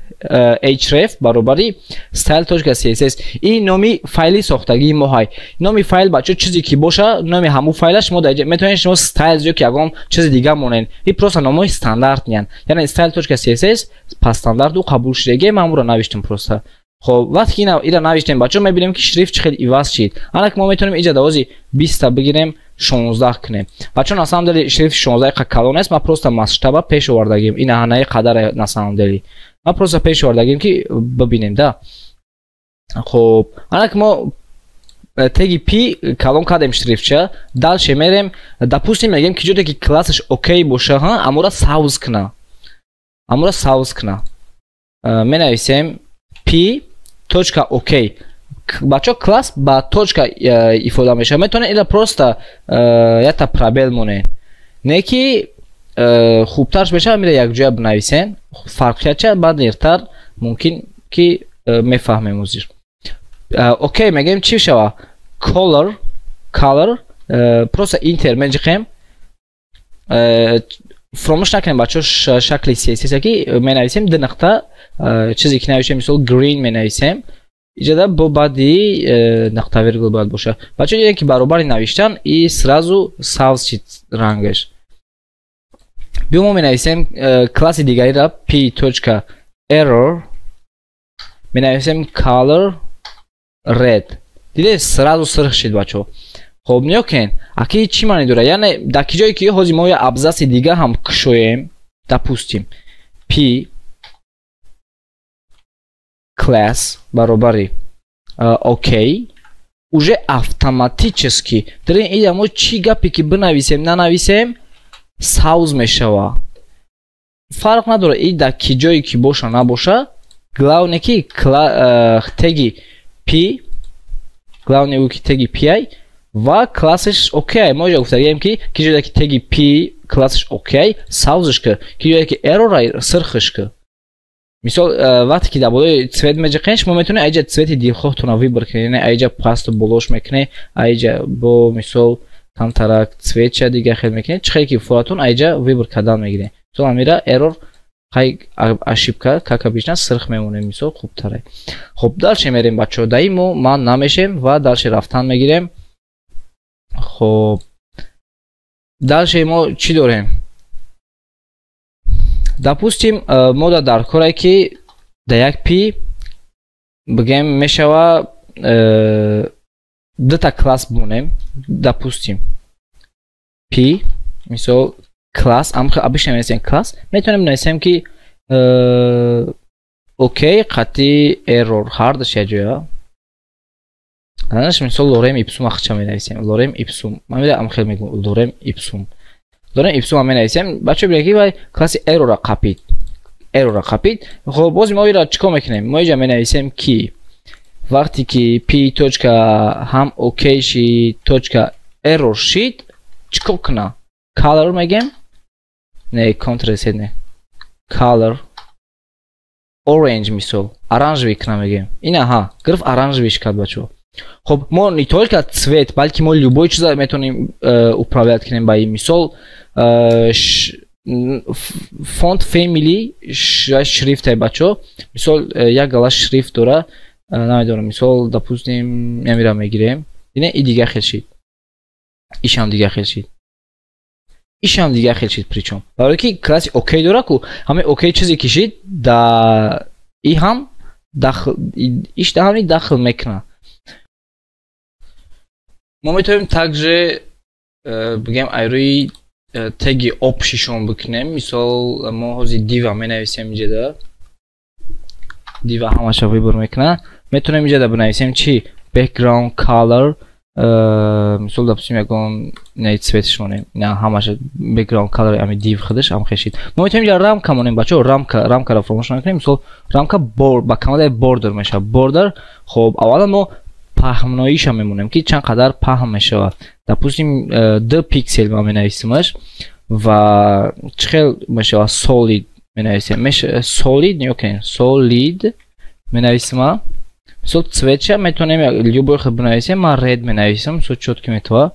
href баробари style.css. ин номи файли сохтагии мо ҳай. Номи файл бачо чизе ки боша, номи ҳамун файлаш мо даҷа метавонем шумо styles ё ки ягон чизи дига монен. ин просто номои стандарт ян. Яъне style.css пас стандарту қабул шудагӣ маъмура навиштем просто. خب وقتی که اینا نوشتیم بچه ما میبینیم که شریفت خیلی ایواز شد. الان ما میتونیم اینجا دوازی 20 تا بگیریم 16 کنیم. بچه на самом деле شریفت 16 کلان است. ما просто масштаба پیش آوردیم. این هنای قدر на самом деле. ما просто پیش آوردیم که ببینیم ده. خب الان ما теги p کلان کردیم شریفت چه دالشه میریم. допустим میگیم که جوری که کلاسش اوکی باشه ها امورا ساوز کنه. مینویسیم p .ok. Бачо класс ба точка ифода меша. Метавонед ила просто ята пробел монед. Не ки хубтарш беша мира якҷоя бинависен. Фарқиятча баъд дертар мумкин ки мефаҳмем озир. Окей мегем чӣ шава? Color просто интер меҷиқем. фромӯш накунем бачо шакли CSS ки менависем д нақта чизе ки навишем мисол green менависем иҷода бо баъди нақта виргул бояд боша. бачо дидем ки баробари навиштан и сразу савз шид рангаш. биё мо менависем класси дигарира p.error менависем color red. диде сразу сирх шид бачо. خب نیا کن اکی چی معنی داره؟ یعنی در کی جایی که حاضی ما یه ابزاس دیگه هم کشویم دپوستیم p class برابری اوکی уже автоматически در این ایده ما چی گپی که بنویسیم ننویسیم ساوز میشوه. فرق نداره این در کی جایی که باشه نباشه. главное که تگی p главное که تگی pi و کلاسش اوکی. ما اینجا گفتیم که کی جایی که تگی p کلاسش اوکی ساوزش که کی جایی که error سرخش که مثال وقتی که دبالای цвет میجقنش ما میتونه اینجا цвет دیخوتون رو ویبر کنه. یعنی اینجا پاست بولوش میکنه اینجا با مثال کم ترک цвет چه دیگه خیلی میکنه چه که فوراتون اینجا ویبر کردن میگیره. مثلا میره error خیلی اشیبکا که بیشتر سرخ میمونه مثال خوب تره. خب دالش میریم بچه دایمو ما نمیشیم و دالش رفتن میگیریم. خب دالشه ما چی داریم؟ допустим ما در کاری که در یک پی بگیم میشوه دو تا کلاس بونیم. допустим پی مثال کلاس ابیش نمیسیم کلاس میتونیم نویسیم که اوکی قطعی error هاردش یه جویا анаш мисол lorem ipsum ахча менависем. lorem ipsum ман меда ам хел мегум lorem ipsum ам менависем. бачо биреки вай класси error қапид. хоб боз мо ира чико мекунем? мо иҷа менависем ки вақте ки p точка ҳам окей шид точка error шид чико куна? color мегем? не contrast не color orange мисол оранжевый куна мегем. ина ҳа гирифт оранжевийш кард бачо. خب ما не только цвет, бальки мы любой чиз метавоним управлять کنیم با این مثال фонд family шрифт ай бачо مثال یک галаш шрифт дора نمیدونم مثال допустим نمیرم میگیریم اینه ای دیگه خیلی شید ایشم دیگه خیلی شید причем برای که کلاس اوکی داره کو همه اوکی چیزی کشید دا ای هم داخل ایش دا همین داخل میکنه. ما میتونیم также بگیم ایروی تگی общишон بکنیم. مثال ما حوزی دیوا менависем اینجا دا دیوا همشا ویبر میکنه. میتونیم اینجا دا بنویسیم چی background color Misal допустим ягон не цветш монем не ҳамаша background color ами div худаш ам хешид мо метавонем я рамка монем бачо рамкаро фармош накунем мисол рамка ба камадаи border меша border хоб аввалан мо паҳмноиша мемонем ки чанд қадар паҳм мешавад допустим 2 пиксел ма менависимаш ва чӣ хел мешавад solid менависем solid ёкин solid менависима мисол цветша метавонем любой хел бинависем ман red менависам мисол чётки метава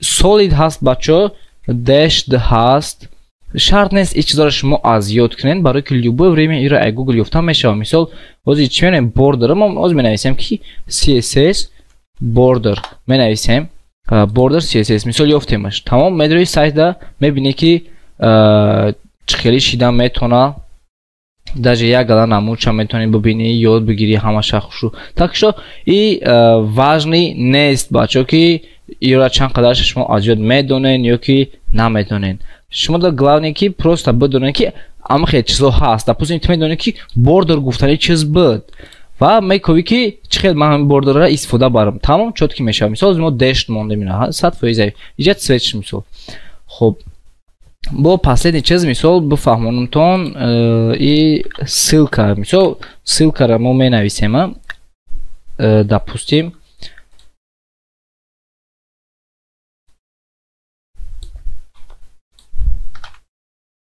solid ҳаст бачо dashed ҳаст шарт нест ин чизаро шумо аз ёд кунед барои ки любое время иро ай Google ёфта мешава мисол ҳозир чӣ менависем border мо ҳозир менависем ки css border менависем border css мисол ёфтемаш тамом медрои сайта мебинӣ ки чӣ хели шида метавона даже як гала намудча метавонӣ бибинӣ ёд бигирӣ ҳамаша хушу так что и важный нест бачо ки иро чанд қадарша шумо аз ёд медонен ё ки наметонен шумо да главне ки просто бидонед ки ама хеле чизо ҳаст допустим ту медонед ки border гуфтани чиз буд ва мековӣ ки чӣ хел ман ҳамин бордерро истифода барам тамом чотки мешавад мисол мо dashed мондем ина 100% иҷа цветш мисол хуб бо последний чиз мисол бифаҳмонамтон и ссылка мисол ссылкаро мо менависем допустим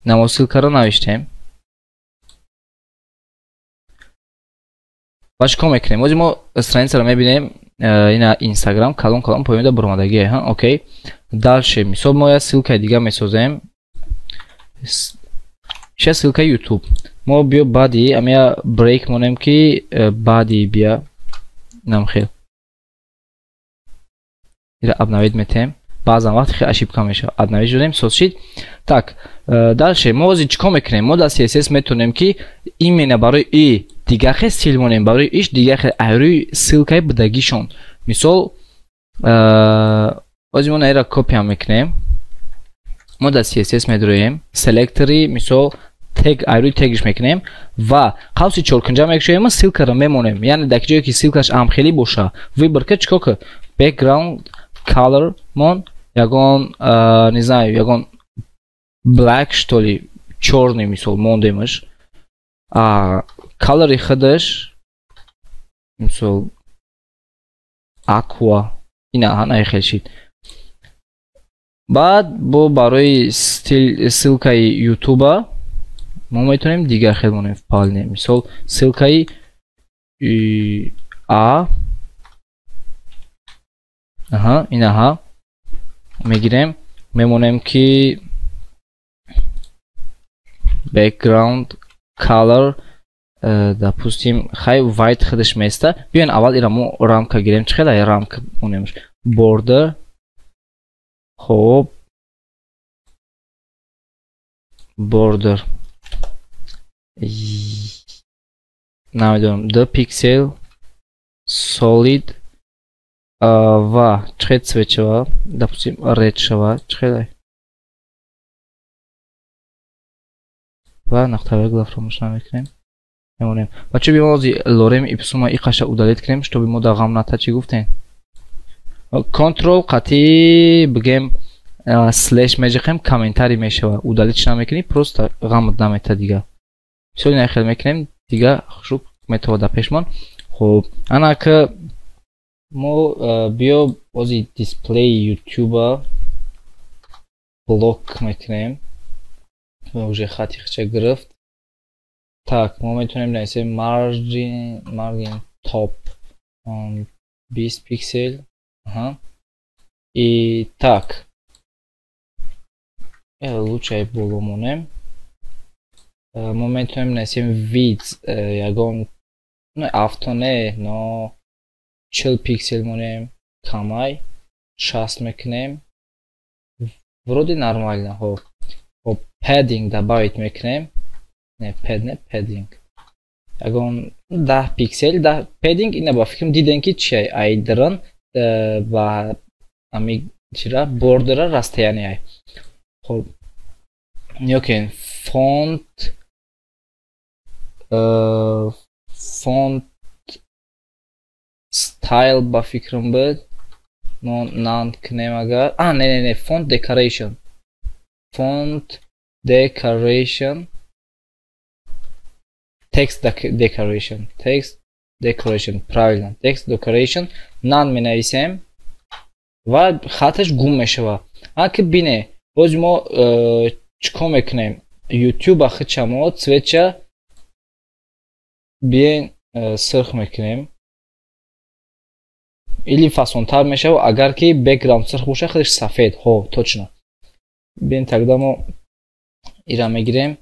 намо ссылкаро навиштем ва чӣ кор мекунем ҳозир мо страницаро мебинем ина Instagram калон поёмида буромадагие окей дальше мисол мо як ссылкаи дига месозем иша ссылкаи YouTube мо биё баъди амия брейк монем ки баъди бия намхел ира обновить метем баъзан вақте хеле ошибка мешавад обновить шудем созшид так дальше мо ҳозир чӣ кор мекунем мо дар css метавонем ки именно барои и дига хел стил монем барои иш дига хел айрӯи ссылкаи будагишон мисол ҳозир мо наира копия мекунем мо дар css медроем селектори мисол тег айрӯи тегиш мекунем ва қавси чоркунҷа мекушоем ссылкаро мемонем яъне дар ҷое ки ссылкаш амхелӣ боша выбор кар чӣ кор кар background color мон ягон не знаю ягон black что ли чёрный мисол мондемаш color худаш мисол aqua ина ҳана хелшид баъд бо барои ссылкаи YouTube мо метавонем дигар хел монем вполне мисол ссылкаи инаҳа мегирем мемонем ки background color допустим хай white худаш места биён аввал ира мо рамка гирем чӣ хел ай рамка монемш border хоб border намедонам 2 pixel solid ва чӣ хел цвет шава допустим red шава чӣ хел ай ва нақтаваи глав фаромӯш намекунем мемонем бачо биём ҳозир лорем ипсума и қаша удалит кунем чтобы мо да ғам ната чӣ гуфтем контрол қатъи бигем слеш меҷиқем комментарий мешава удалитш намекунӣ просто ғамат намета дига мисол ина хел мекунем дига хушук метавоад дар пешмон хуб ана ки мо биё ҳозир дисплей YouTube блок мекунем уже хати хича гирифт так мо метавонем нависем margin top 20 пиксел и так лучше ай боло монем мо метавонем нависем width ягон авто не но 40 пиксел монем камай 60 мекунем вроде нормально хоб padding добавить мекунем не padding ягон 10 пиксел да padding ина ба фикрам дидем ки чи ай дрон ба ами чира бордера растаяни ай хоб ёкен font style ба фикрам буд мо none кунем агар не font decoration text decoration правильно text decoration none менависем ва хаташ гум мешава аки бине боз мо чико мекунем YouTube ахичамо цветча биен сирх мекунем или фасонтар мешава агар ки background сирх боша хелиш сафед точно биен тогда мо ира мегирем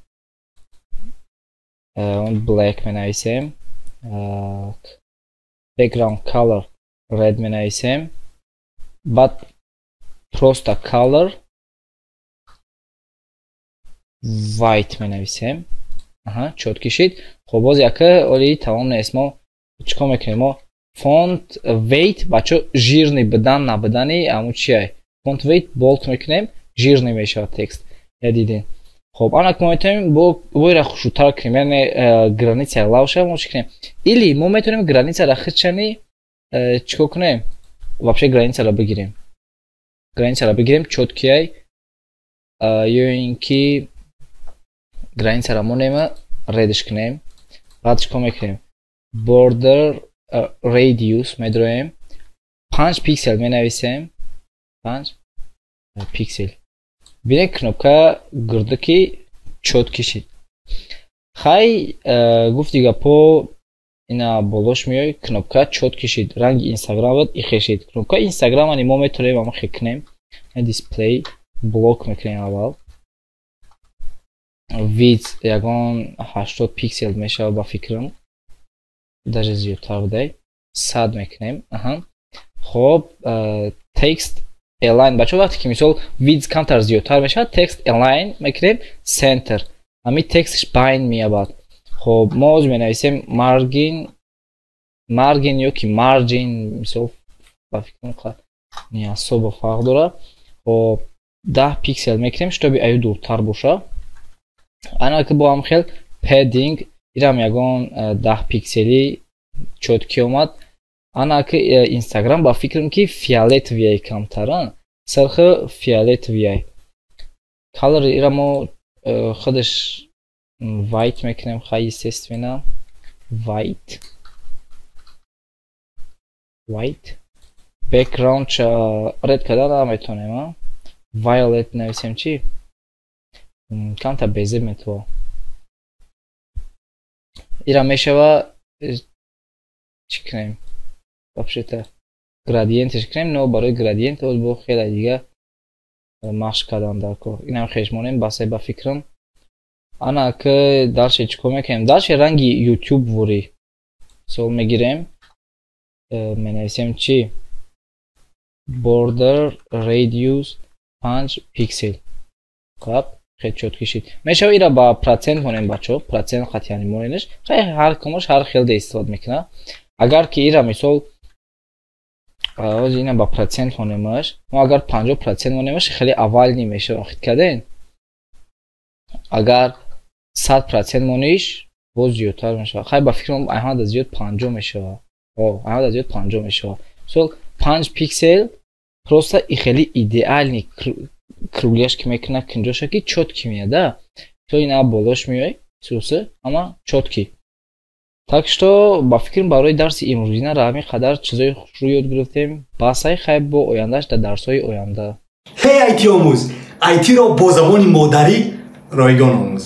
он black менависем background color red менависем but просто color white менависем чотки шид хоб боз яка оли тамом нест мо чико мекунем мо font weight бачо жирный бидан набидани аму чиай font weight bold мекунем жирный мешава текст дидин хоб анак мо метавонем бо ира хушудтар кунем яъне границаи лавша мо чӣ кунем или мо метавонем границаро хичани чико кунем вообще границаро бигирем чоткияй ё ин ки границаро монема редиш кунем баъд чико мекунем border radius медроем 5 пиксел менависем 5 пиксел бинед кнопка гирдаки чотки шид хай гуфти гапо ина болош меои кнопка чотки шид ранги инстаграмат ихе шид кнопка инстаграмани мо метавонем ама хекунем дисплей блок мекунем аввал вид ягон 80 пиксел мешава ба фикрам даже зиёдтар будай 100 мекунем хоб text align бачо вақте ки мисол видс камтар зиёдтар мешавад text align мекунем center ами текстш паин меябад хоб мо оз менависем margin ё ки margin мисол ба фикрам не особо фарқ дорад хоб 10 пиксел мекунем штоби аю дуртар боша ана ки бо ҳам хел padding ирам ягон 10 пиксели чотки омад ана ки инстаграм ба фикрам ки фиолетовияи камтаран сархи фиолетовияй color ира мо худаш white мекунем хай естественно white background red кадар наметонем violet нависем чи камта безе метова ира мешава чӣ кунем вообще-то градиентш кунем но барои градиент оз бо хеле дига машқ кардан дар кор инам хеш монем басе ба фикрам ана ки далше чико мекунем далше ранги YouTube вури сол мегирем менависем чи border radius 5 pixel хаб хеле чотки шид мешава ира ба процент монем бачо процент хатияни моненаш хай ҳар комош ҳар хелда истифода мекуна агар ки ира мисол оз ина ба процент монемаш мо агар 50% монемаш хеле аввални мешава хит карден агар 100% мониш боз зиёдтар мешава хай ба фикрам аҳамада зиёд 50 мешава аҳамада зиёд 50 мешава сол 5 пиксел просто и хеле идеальни кругляшки мекуна кинҷоша ки чотки меяда то ина болош меои сусе ама чотки так что ба фикрам барои дарси имрӯзина ҳамин қадар чизои хушрӯ ёд гирифтем баҳсаи хай бо ояндаш дар дарсҳои оянда ҳей IT омӯз IT-ро бо забони модарӣ ройгон омӯз